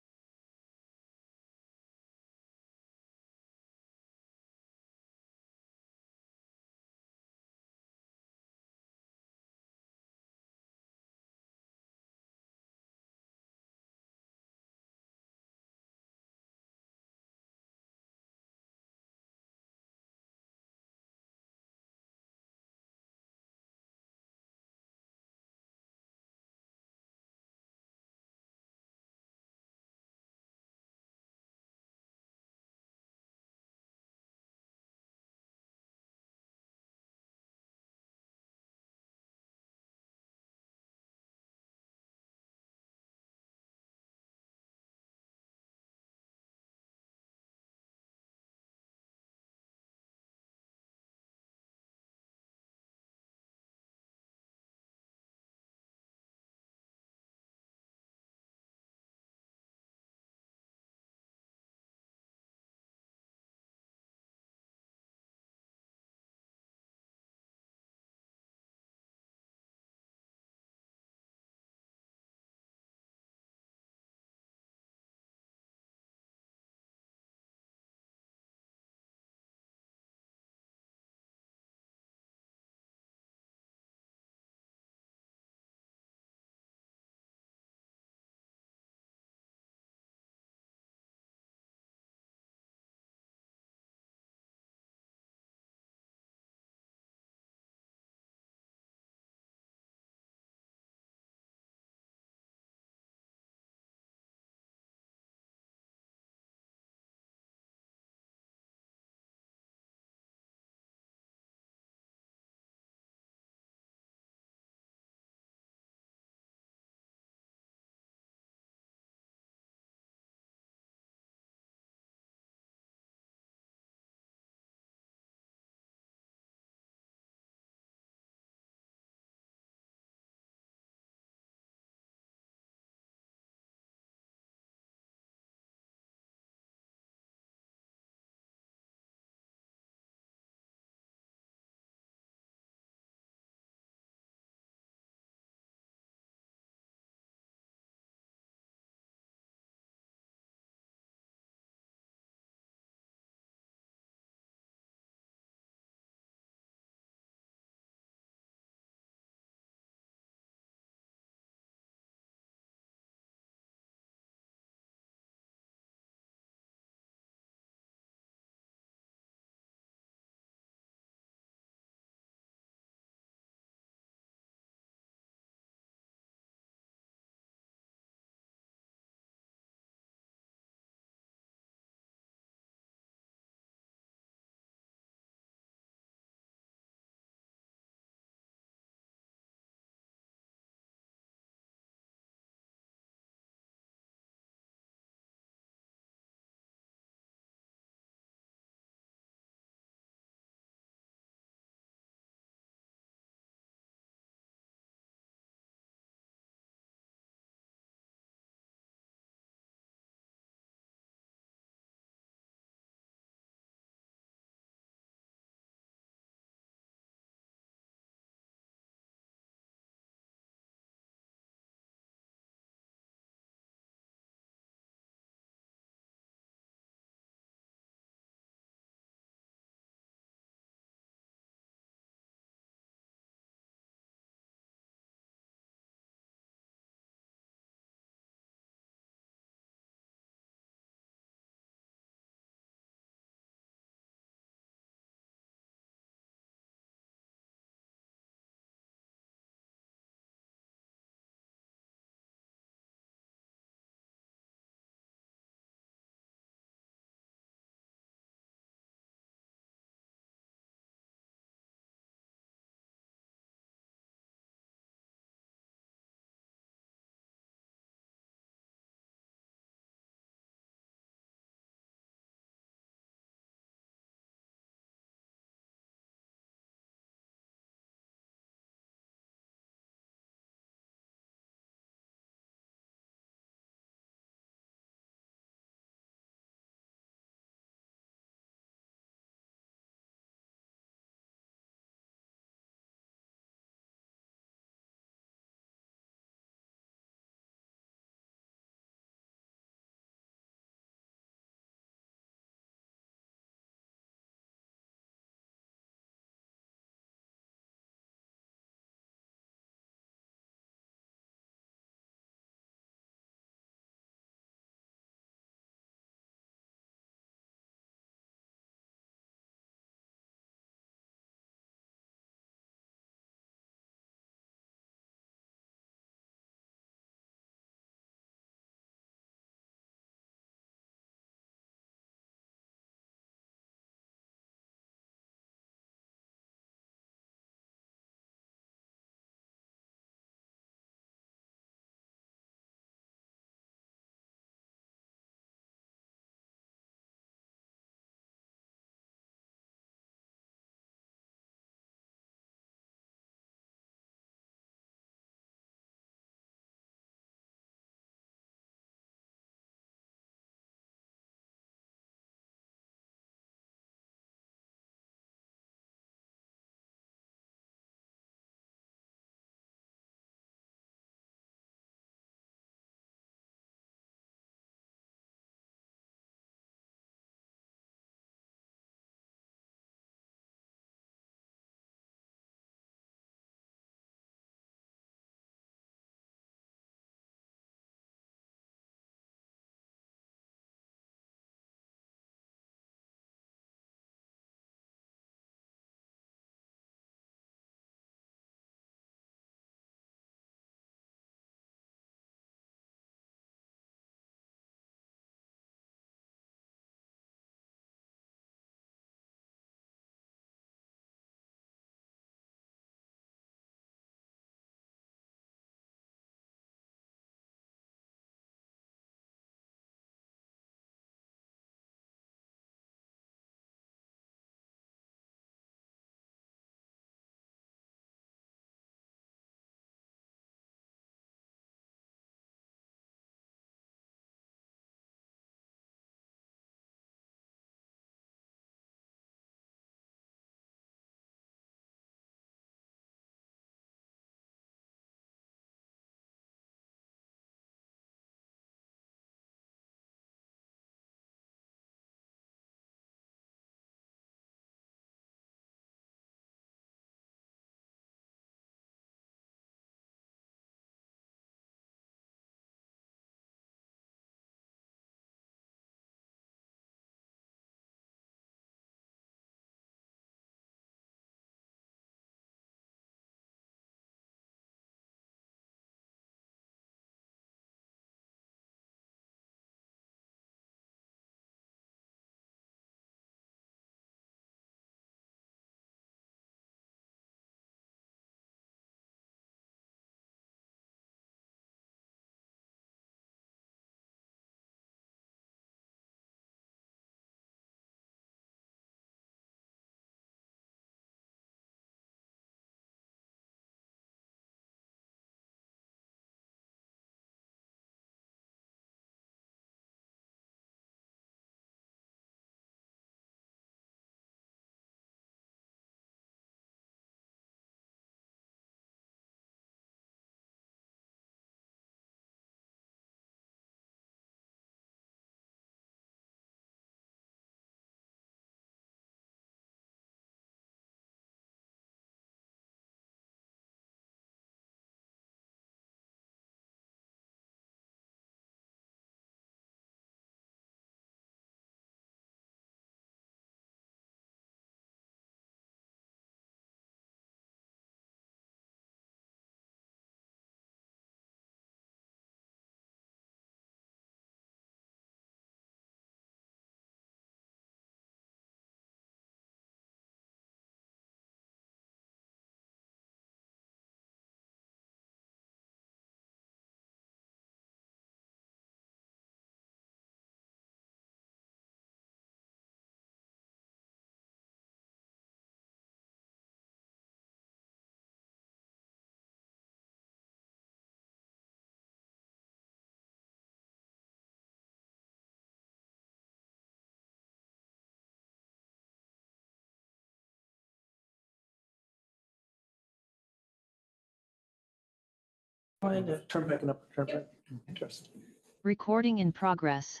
Going to- Turn back and up, turn back. Interesting. Recording in progress.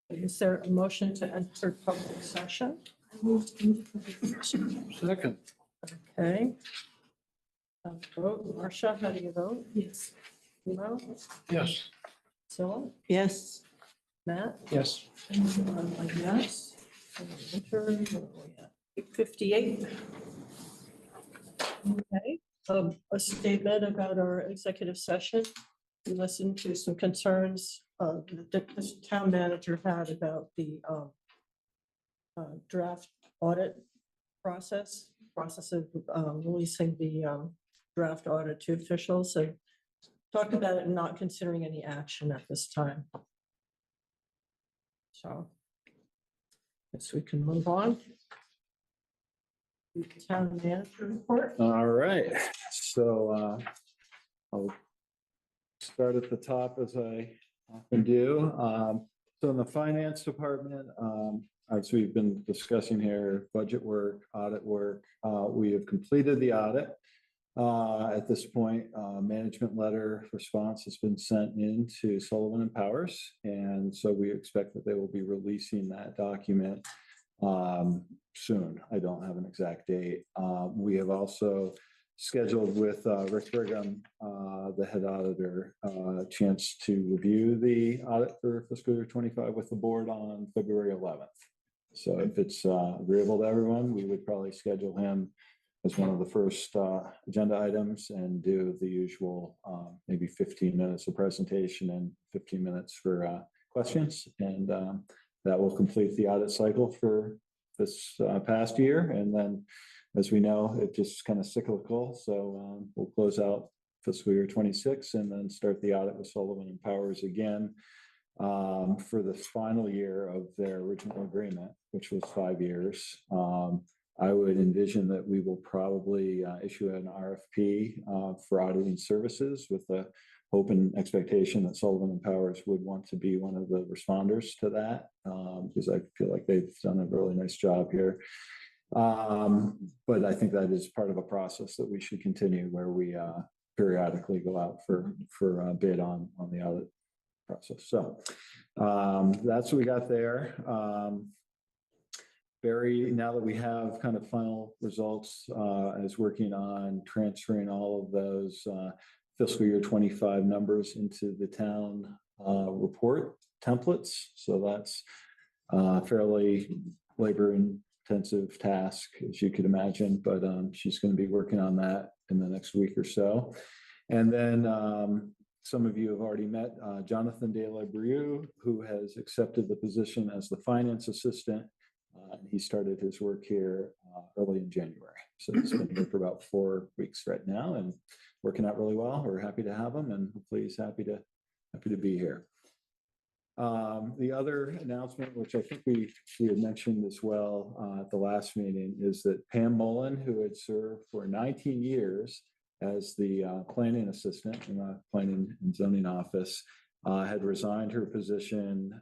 Is there a motion to enter public session? Second, Okay. Vote, Marcia, how do you vote? Yes. No? yes. Priscilla? Yes. Matt? Yes. Yes. Enter, where are we at? 8:58. Okay, a statement about our executive session. We listened to some concerns that this town manager had about the draft audit process of releasing the draft audit to officials, and talked about it and not considering any action at this time. So, guess we can move on. Town manager report. All right, so I'll start at the top as I often do. So in the finance department, as we've been discussing here, budget work, audit work, we have completed the audit. At this point, management letter response has been sent in to Sullivan and Powers, and so we expect that they will be releasing that document soon. I don't have an exact date. We have also scheduled with Rick Brigham, the head auditor, a chance to review the audit for fiscal year 25 with the board on February 11th. So if it's agreeable to everyone, we would probably schedule him as one of the first agenda items and do the usual maybe 15 minutes of presentation and 15 minutes for questions. And that will complete the audit cycle for this past year. And then, as we know, it just kind of cyclical. So we'll close out fiscal year 26 and then start the audit with Sullivan and Powers again for the final year of their original agreement, which was 5 years. I would envision that we will probably issue an RFP for auditing services with the hope and expectation that Sullivan and Powers would want to be one of the responders to that, because I feel like they've done a really nice job here. But I think that is part of a process that we should continue, where we periodically go out for a bid on the audit process. So that's what we got there. Barry, now that we have kind of final results, is working on transferring all of those fiscal year 25 numbers into the town report templates. So that's fairly labor intensive task, as you could imagine, but she's going to be working on that in the next week or so. And then some of you have already met Jonathan De La Bru, who has accepted the position as the finance assistant. He started his work here early in January. So he's been here for about 4 weeks right now and working out really well. We're happy to have him, and hopefully he's happy to be here. The other announcement, which I think we had mentioned as well at the last meeting, is that Pam Mullen, who had served for 19 years as the planning assistant in the planning and zoning office, had resigned her position,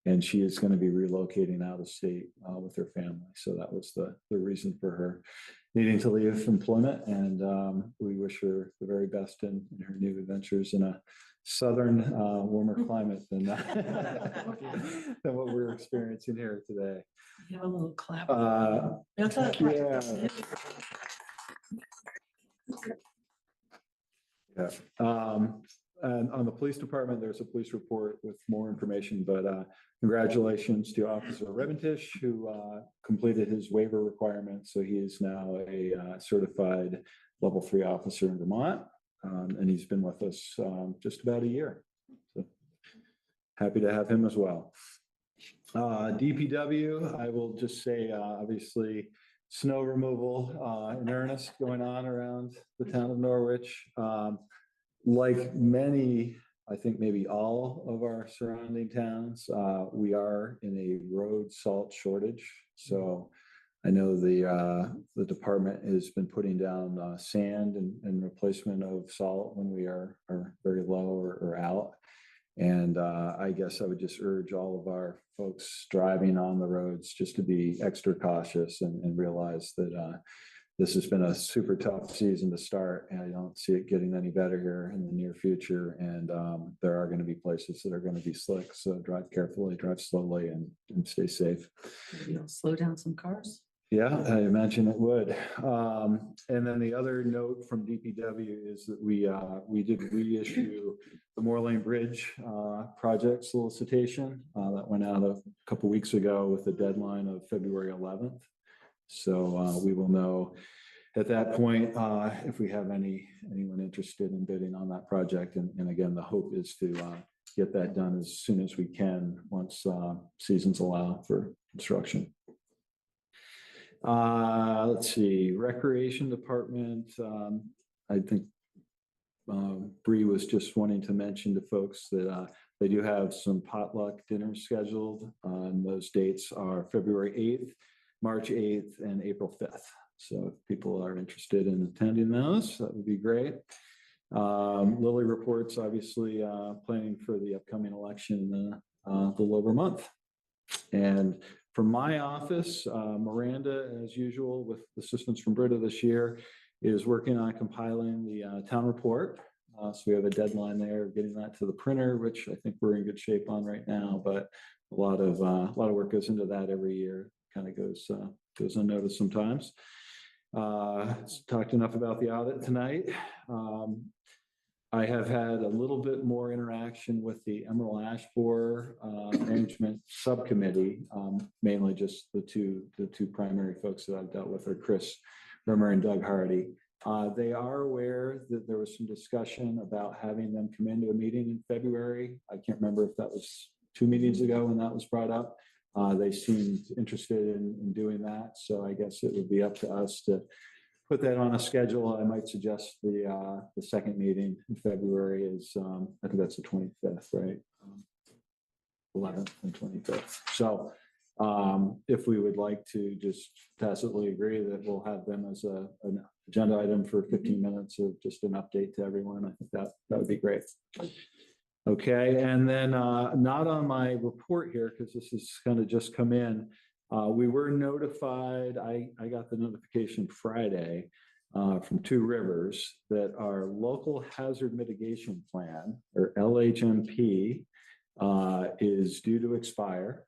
and she is going to be relocating out of state with her family. So that was the reason for her needing to leave employment, and we wish her the very best in her new adventures in a southern, warmer climate than what we're experiencing here today. You have a little clap. Yeah. Yeah. And on the police department, there's a police report with more information, but congratulations to Officer Reventish, who completed his waiver requirement. So he is now a certified level 3 officer in Vermont. And he's been with us just about a year. So happy to have him as well. DPW, I will just say, obviously, snow removal in earnest going on around the town of Norwich. Like many, I think maybe all of our surrounding towns, we are in a road salt shortage. So I know the department has been putting down sand and replacement of salt when we are very low or out. And I guess I would just urge all of our folks driving on the roads just to be extra cautious and realize that this has been a super tough season to start, and I don't see it getting any better here in the near future. And there are going to be places that are going to be slick. So drive carefully, drive slowly, and stay safe. Maybe you'll slow down some cars. Yeah, I imagine it would. And then the other note from DPW is that we did reissue the Moore Lane Bridge project solicitation that went out a couple weeks ago with a deadline of February 11th. So we will know at that point if we have anyone interested in bidding on that project. And again, the hope is to get that done as soon as we can once seasons allow for construction. Let's see, Recreation Department. I think Bree was just wanting to mention to folks that they do have some potluck dinners scheduled. And those dates are February 8th, March 8th, and April 5th. So if people are interested in attending those, that would be great. Lily reports, obviously, planning for the upcoming election in a little over a month. And from my office, Miranda, as usual, with assistance from Britta this year, is working on compiling the town report. So we have a deadline there, getting that to the printer, which I think we're in good shape on right now. But a lot of work goes into that every year. Kind of goes unnoticed sometimes. Talked enough about the audit tonight. I have had a little bit more interaction with the Emerald Ash Borer Management Subcommittee, mainly just the two primary folks that I've dealt with are Chris Rimmer and Doug Hardy. They are aware that there was some discussion about having them come into a meeting in February. I can't remember if that was 2 meetings ago when that was brought up. They seemed interested in doing that, so I guess it would be up to us to put that on a schedule. I might suggest the second meeting in February is, I think that's the 25th, right? 11th and 25th. So if we would like to just tacitly agree that we'll have them as an agenda item for 15 minutes of just an update to everyone, I think that would be great. Okay, and then not on my report here, because this has kind of just come in. We were notified, I got the notification Friday from Two Rivers that our local hazard mitigation plan, or LHMP, is due to expire.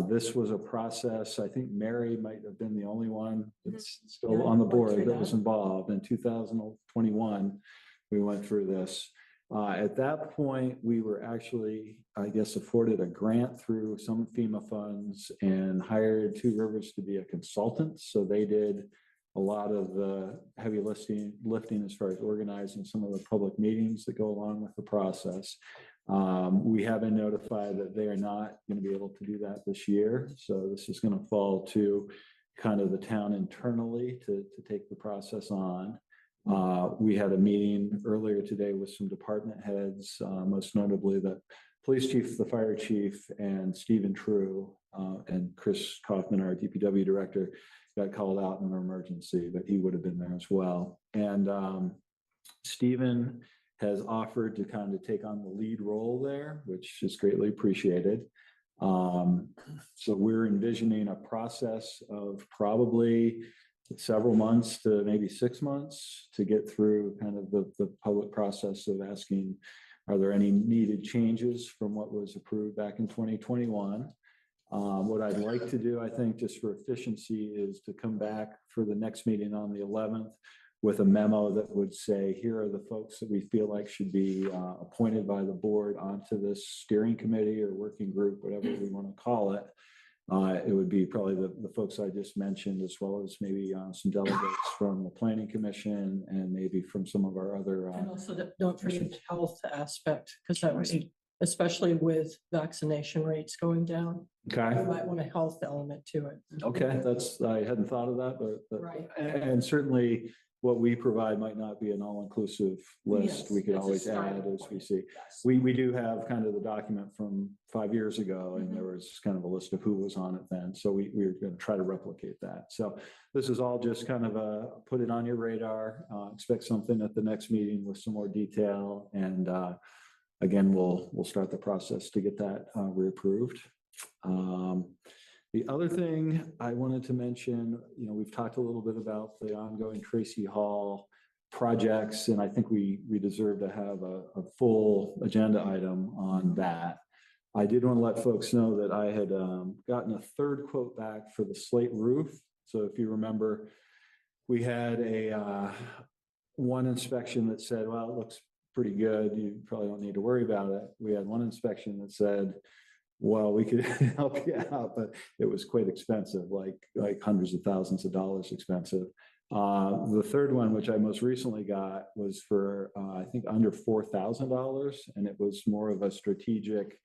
This was a process, I think Mary might have been the only one that's still on the board that was involved. In 2021, we went through this. At that point, we were actually, I guess, afforded a grant through some FEMA funds and hired Two Rivers to be a consultant. So they did a lot of the heavy lifting as far as organizing some of the public meetings that go along with the process. We have been notified that they are not going to be able to do that this year. So this is going to fall to kind of the town internally to take the process on. We had a meeting earlier today with some department heads, most notably the police chief, the fire chief, and Stephen True, and Chris Kaufman, our DPW director, got called out in an emergency, but he would have been there as well. And Stephen has offered to kind of take on the lead role there, which is greatly appreciated. So we're envisioning a process of probably several months to maybe 6 months to get through kind of the public process of asking, are there any needed changes from what was approved back in 2021? What I'd like to do, I think, just for efficiency, is to come back for the next meeting on the 11th with a memo that would say, here are the folks that we feel like should be appointed by the board onto this steering committee or working group, whatever we want to call it. It would be probably the folks I just mentioned, as well as maybe some delegates from the Planning Commission and maybe from some of our other. And also don't forget the health aspect, because that was, especially with vaccination rates going down. Okay. You might want a health element to it. Okay, I hadn't thought of that, but Right. And certainly what we provide might not be an all-inclusive list. Yes, We could it's a always starting add as we point. see. Yes. We do have kind of the document from 5 years ago, and there was kind of a list of who was on it then. So we're going to try to replicate that. So this is all just kind of put it on your radar. Expect something at the next meeting with some more detail. And again, we'll start the process to get that reapproved. The other thing I wanted to mention, we've talked a little bit about the ongoing Tracy Hall projects, and I think we deserve to have a full agenda item on that. I did want to let folks know that I had gotten a third quote back for the slate roof. So if you remember, we had one inspection that said, well, it looks pretty good. You probably don't need to worry about it. We had one inspection that said, well, we could help you out, but it was quite expensive, like hundreds of thousands of dollars expensive. The third one, which I most recently got, was for I think under $4,000, and it was more of a strategic.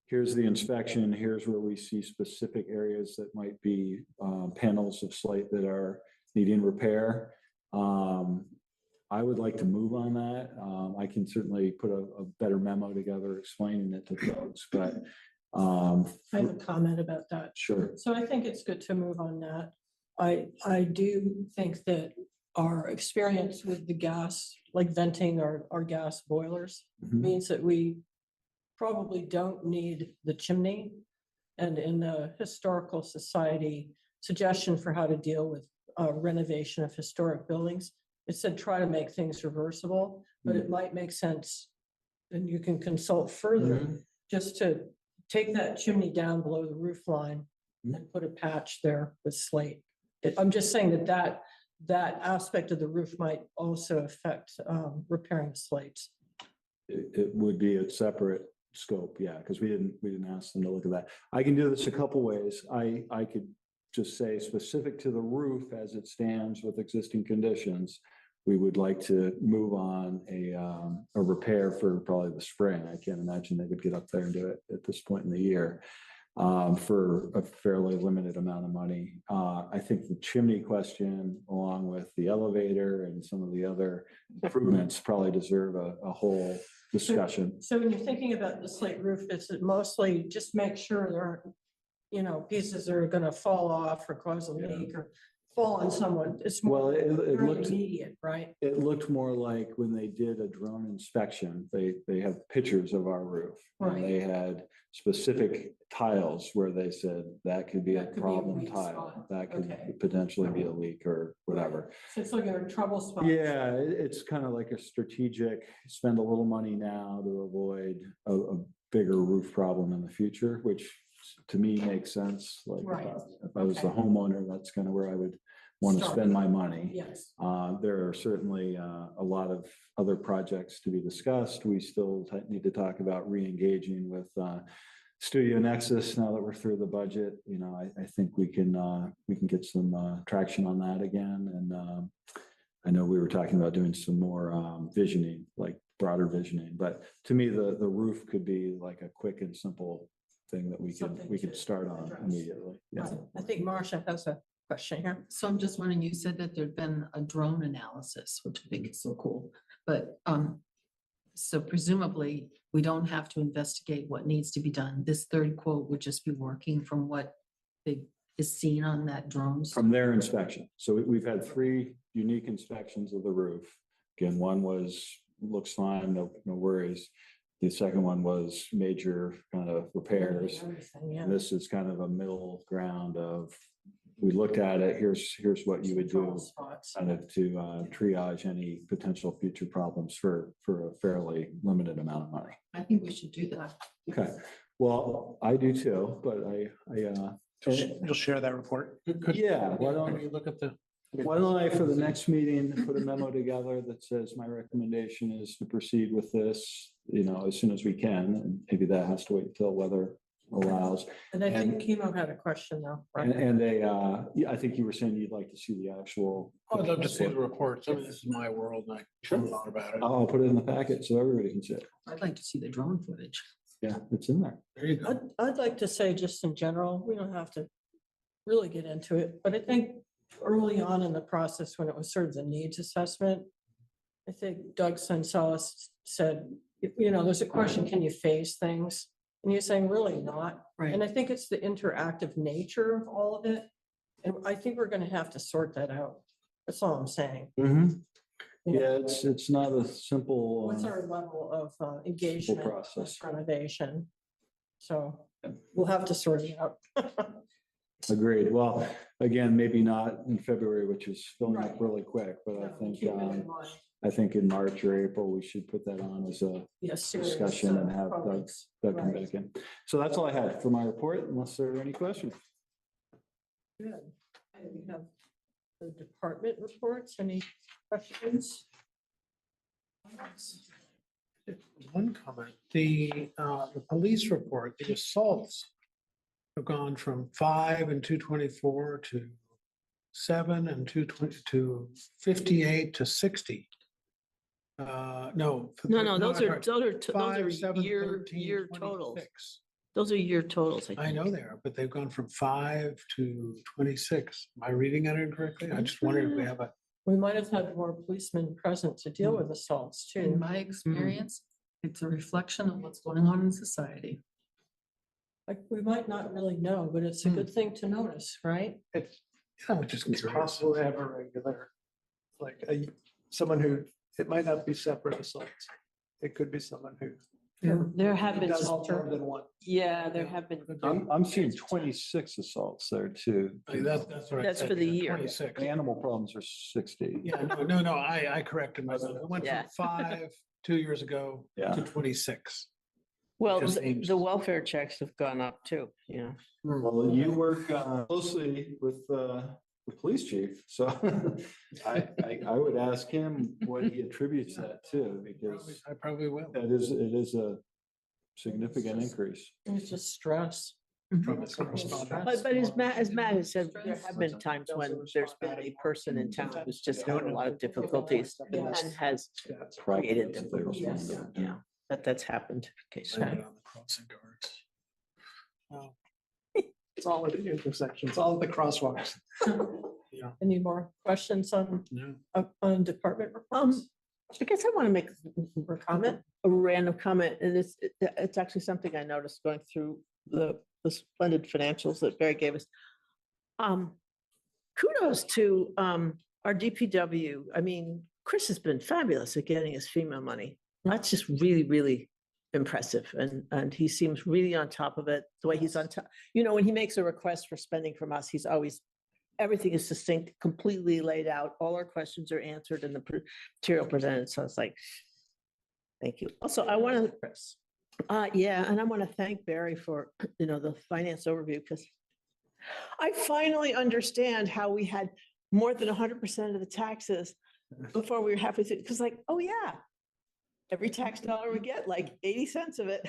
Here's the inspection. Here's where we see specific areas that might be panels of slate that are needing repair. I would like to move on that. I can certainly put a better memo together explaining it to folks, but I have a comment about that. sure. So I think it's good to move on that. I do think that our experience with the gas, like venting our gas boilers, Mhm. means that we probably don't need the chimney. And in the Historical Society suggestion for how to deal with renovation of historic buildings, it said try to make things reversible, but it might make sense, and you can consult further, just to take that chimney down below the roof line and put a patch there with slate. I'm just saying that aspect of the roof might also affect repairing slates. It would be a separate scope, yeah, because we didn't ask them to look at that. I can do this a couple ways. I could just say specific to the roof as it stands with existing conditions, we would like to move on a repair for probably the spring. I can't imagine they would get up there and do it at this point in the year for a fairly limited amount of money. I think the chimney question, along with the elevator and some of the other improvements, probably deserve a whole discussion. So when you're thinking about the slate roof, is it mostly just make sure there aren't, pieces that are gonna fall off or cause a leak or fall on someone? It's Well, more it fairly looked, immediate, right? it looked more like when they did a drone inspection, they have pictures of our roof. And Right. they had specific tiles where they said that could be a That could be a problem weak tile. spot. That could Okay. potentially be a leak or whatever. So it's like a trouble spot. Yeah, it's kind of like a strategic, spend a little money now to avoid a bigger roof problem in the future, which to me makes sense. Like Right. if I was the Okay. homeowner, that's kind of where I would want to Start. spend my money. Yes. There are certainly a lot of other projects to be discussed. We still need to talk about re-engaging with Studio Nexus now that we're through the budget. I think we can get some traction on that again. And I know we were talking about doing some more visioning, like broader visioning. But to me, the roof could be like a quick and simple thing that we Something could to start on address. immediately. Yeah. Right. I think Marcia has a question here. So I'm just wondering, you said that there'd been a drone analysis, which I think is so cool, but so presumably we don't have to investigate what needs to be done. This third quote would just be working from what is seen on that drone. From their inspection. So we've had 3 unique inspections of the roof. Again, one looks fine, no worries. The second one was major kind of repairs. Everything, yeah. And this is kind of a middle ground of, we looked at it, here's what you would Trouble do spots. kind of to triage any potential future problems for a fairly limited amount of money. I think we should do that. Okay, well, I do too, but You'll share that report? yeah, why Can don't, you look at the? why don't I, for the next meeting, put a memo together that says my recommendation is to proceed with this, as soon as we can, and maybe that has to wait until weather allows. And I think Chemo had a question though, right? And they, yeah, I think you were saying you'd like to see the actual. I'd love to see the reports. I mean, this is my world and I know a lot about it. I'll put it in the packet so everybody can see it. I'd like to see the drone footage. Yeah, it's in there. There you go. I'd like to say just in general, we don't have to really get into it, but I think early on in the process, when it was sort of the needs assessment, I think Doug Sonsalis said, there's a question, can you phase things? And you're saying really not. Right. And I think it's the interactive nature of all of it. And I think we're going to have to sort that out. That's all I'm saying. Yeah, it's not a simple. What's our level of engagement with process. renovation? So we'll have to sort it out. Agreed. Well, again, maybe not in February, which is filling up Right. really quick, but I Yeah, think, keep it in mind. I think in March or April, we should put that on as a Yes, serious, discussion and have colleagues. Doug come Right. back in. So that's all I had for my report, unless there are any questions. Good. And we have the department reports. Any questions? One comment, the police report, the assaults have gone from 5 and 224 to 7 and 220 to 58 to 60. No. No, those I'm are, sorry, those 5, are 7, year, 13, year totals. 26. Those are year totals. I think. know they are, but they've gone from 5 to 26. Am I reading that incorrectly? I just wondered if we have a, We might have had more policemen present to deal with assaults In too. my experience, it's a reflection of what's going on in society. Like, we might not really know, but it's a good thing to notice, right? It's, I'm just it's curious. possible to have a regular, like someone who, it might not be separate assaults. It could be someone who There have been, does more than one. yeah, there have been. I'm seeing 26 assaults there too. That's what I That's said, for the yeah, year. 26. Animal problems are 60. Yeah, no, I corrected myself. It went Yeah. from 5 2 years ago Yeah. to 26. Well, Just the seems- the welfare checks have gone up too, Well, you work closely with the police chief, so I would ask him what he attributes that to, because I probably will. it is a significant increase. It's just stress. From the correspondence. But as Matt has said, there have been times when there's been a person in town who's just had a lot of difficulties and has created them. Yes. Yeah, that's happened occasionally. Blame it on the crossing guards. Oh, It's all at the intersections, all at the crosswalks. Any more questions on, no. on department reports? I guess I want to make a comment, a random comment, and it's actually something I noticed going through the splendid financials that Barry gave us. Kudos to our DPW. I mean, Chris has been fabulous at getting his FEMA money. That's just really, really impressive. And he seems really on top of it, the way he's on top. You know, when he makes a request for spending from us, he's always, everything is succinct, completely laid out. All our questions are answered in the material presented. So it's like, thank you. Also, I want to, Chris. yeah, and I want to thank Barry for, the finance overview, because I finally understand how we had more than 100% of the taxes before we were halfway through, because like, oh yeah, every tax dollar we get, like 80 cents of it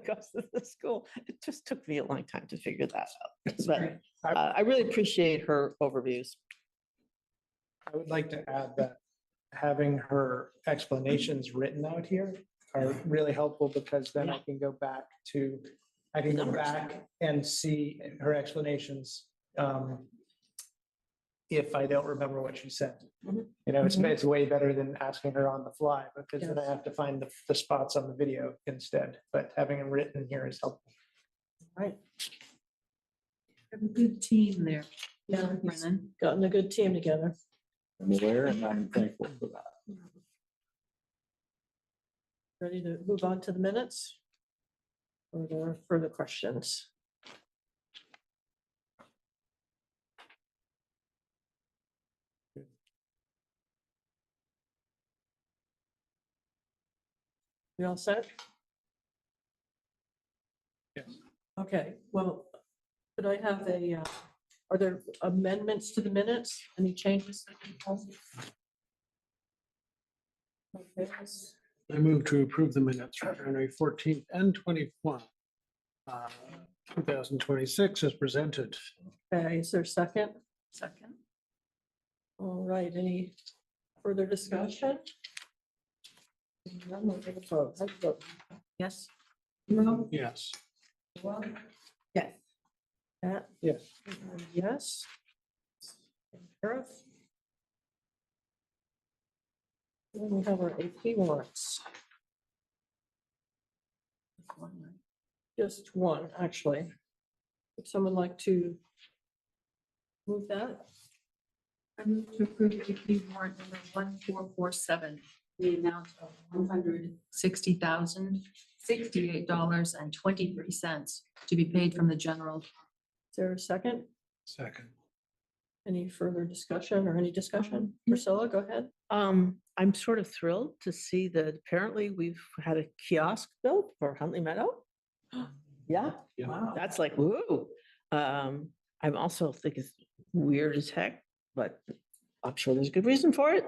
goes to the school. It just took me a long time to figure that out. But I really appreciate her overviews. I would like to add that having her explanations written out here are really helpful, because then I can go back and see her explanations. If I don't remember what she said, Mhm. it's way better than asking her on the fly, because then I Yes. have to find the spots on the video instead, but having them written here is helpful. Right. Have a good team there. Yeah, he's Brennan. gotten a good team together. I'm aware and I'm thankful for that. Ready to move on to the minutes? Or there are further questions? We all set? Yes. Okay, well, could I have are there amendments to the minutes? Any changes? Okay, I move to approve the minutes for January 14th and 2026 as presented. Okay, is there a second? Second. All right, any further discussion? None, we'll take a vote. How do you vote? Yes. No? Yes. Yes. Pat? Yes. Yes. Sheriff? Then we have our AP warrants. Just one, actually. Would someone like to move that? I move to approve AP warrant number 1447, the amount of $160,068.23 to be paid from the general. Is there a second? Second. Any further discussion or any discussion? Priscilla, go ahead. I'm sort of thrilled to see that apparently we've had a kiosk built for Huntley Meadow. Yeah, Wow. that's like, woo. I'm also think it's weird as heck, but I'm sure there's a good reason for it.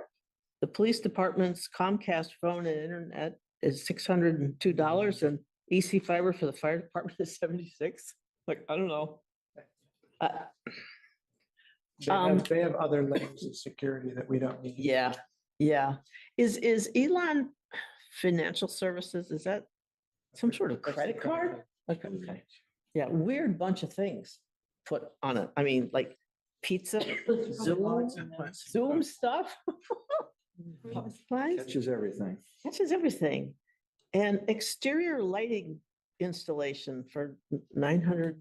The police department's Comcast phone and internet is $602 and EC fiber for the fire department is 76. Like, I don't know. They have other layers of security that we don't need. Yeah, yeah. Is Elon Financial Services, is that some sort of credit card? Okay. Yeah, weird bunch of things put on it. I mean, like pizza, Zoom stuff. Supplies, Catches everything. catches everything. And exterior lighting installation for $921.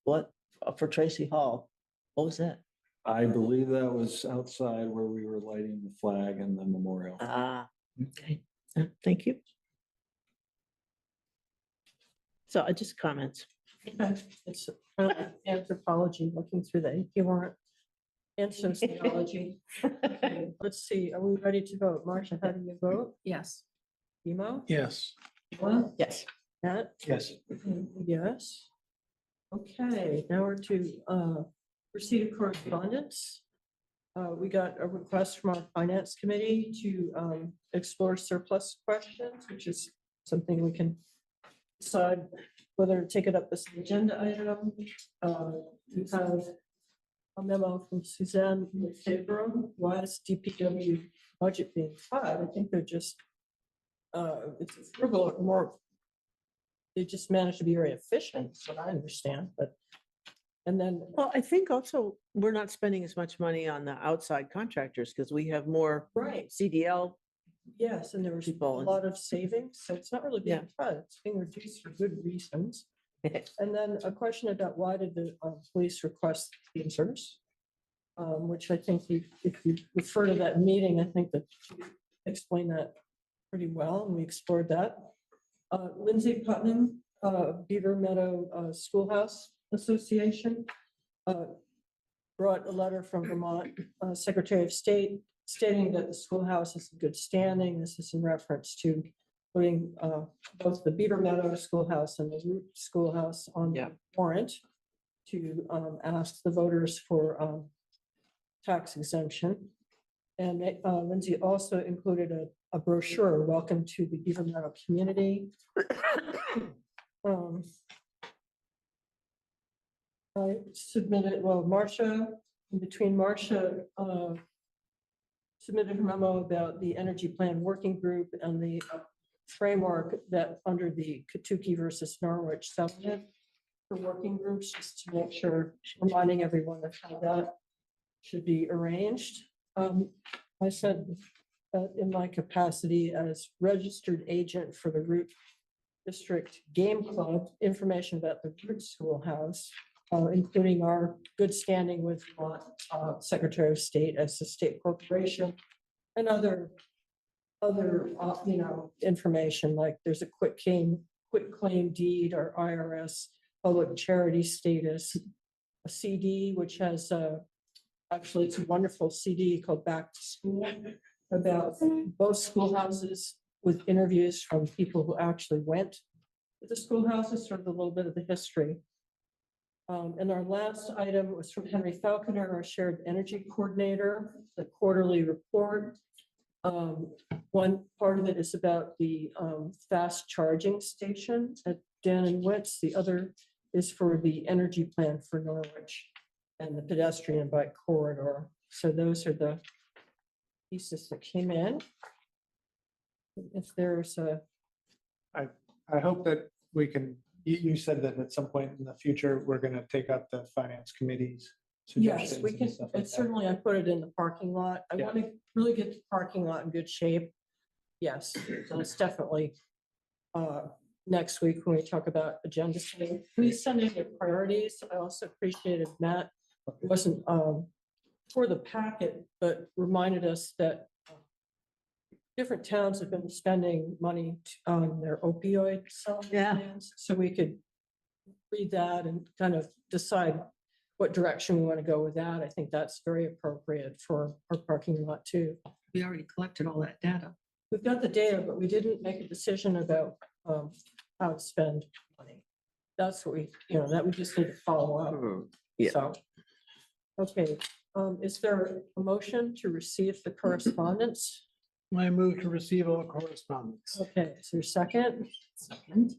What for Tracy Hall? What was that? I believe that was outside where we were lighting the flag and the memorial. Ah, okay. Thank you. So I just comments. Okay. It's anthropology, looking through the AP warrant and sociology. Okay, let's see, are we ready to vote? Marcia, how do you vote? Yes. Emo? Yes. Ella? Yes. Matt? Yes. Yes. Okay, now we're to proceed to correspondence. We got a request from our finance committee to explore surplus questions, which is something we can decide whether to take it up as an agenda item. We have a memo from Suzanne Lefebvre. Why is DPW budget being cut? I think they're just it's frugal or more. They just managed to be very efficient, is what I understand, but. And then, Well, I think also we're not spending as much money on the outside contractors because we have more right, CDL. yes, and there was a People and- lot of savings, so it's not really being Yeah. cut, it's being reduced for good reasons. And then a question about why did the police request the inserts? Which I think if you refer to that meeting, I think that you explained that pretty well, and we explored that. Lindsay Putnam, Beaver Meadow Schoolhouse Association, brought a letter from Vermont Secretary of State stating that the schoolhouse is in good standing. This is in reference to putting both the Beaver Meadow Schoolhouse and the Root Schoolhouse on Yeah. the warrant to ask the voters for tax exemption. And Lindsay also included a brochure, Welcome to the Beaver Meadow Community. I submitted, well, Marcia, in between Marcia submitted a memo about the energy plan working group and the framework that under the Katuki versus Norwich settlement for working groups, just to make sure, reminding everyone of how that should be arranged. I said that in my capacity as registered agent for the Root District Game Club, information about the Root Schoolhouse, including our good standing with Secretary of State as a state corporation, and other information, like there's a quit claim deed or IRS public charity status, a CD which has actually it's a wonderful CD called Back to School about both schoolhouses with interviews from people who actually went to the schoolhouses, sort of a little bit of the history. And our last item was from Henry Falconer, our shared energy coordinator, the quarterly report. One part of it is about the fast charging station at Dan and Witz. The other is for the energy plan for Norwich and the pedestrian bike corridor. So those are the pieces that came in. If there's a, I hope that we can, you said that at some point in the future, we're gonna take up the finance committee's yes, suggestions we and can, stuff like it's that. certainly, I put it in the parking lot. I Yeah. want to really get the parking lot in good shape. Yes, so it's definitely next week when we talk about agenda setting. Please send in your priorities. I also appreciated Matt wasn't for the packet, but reminded us that different towns have been spending money on their opioid settlement Yeah. plans, so we could read that and kind of decide what direction we want to go with that. I think that's very appropriate for our parking lot too. We already collected all that data. We've got the data, but we didn't make a decision about how to spend money. That's what we, that we just need to follow up. Yeah. So, okay, is there a motion to receive the correspondence? I move to receive all correspondence. Okay, is there a second? Second.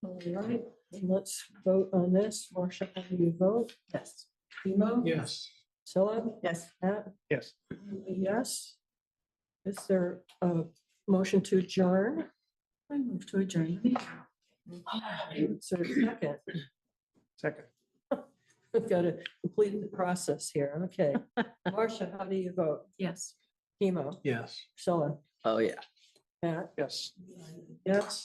All right, and let's vote on this. Marcia, how do you vote? Yes. Emo? Yes. Scylla? Yes. Pat? Yes. Yes. Is there a motion to adjourn? I move to adjourn. the meeting. Is there a second? Second. We've got to complete the process here. Okay. Marcia, how do you vote? Yes. Emo? Yes. Scylla? Oh, yeah. Pat? Yes. Yes.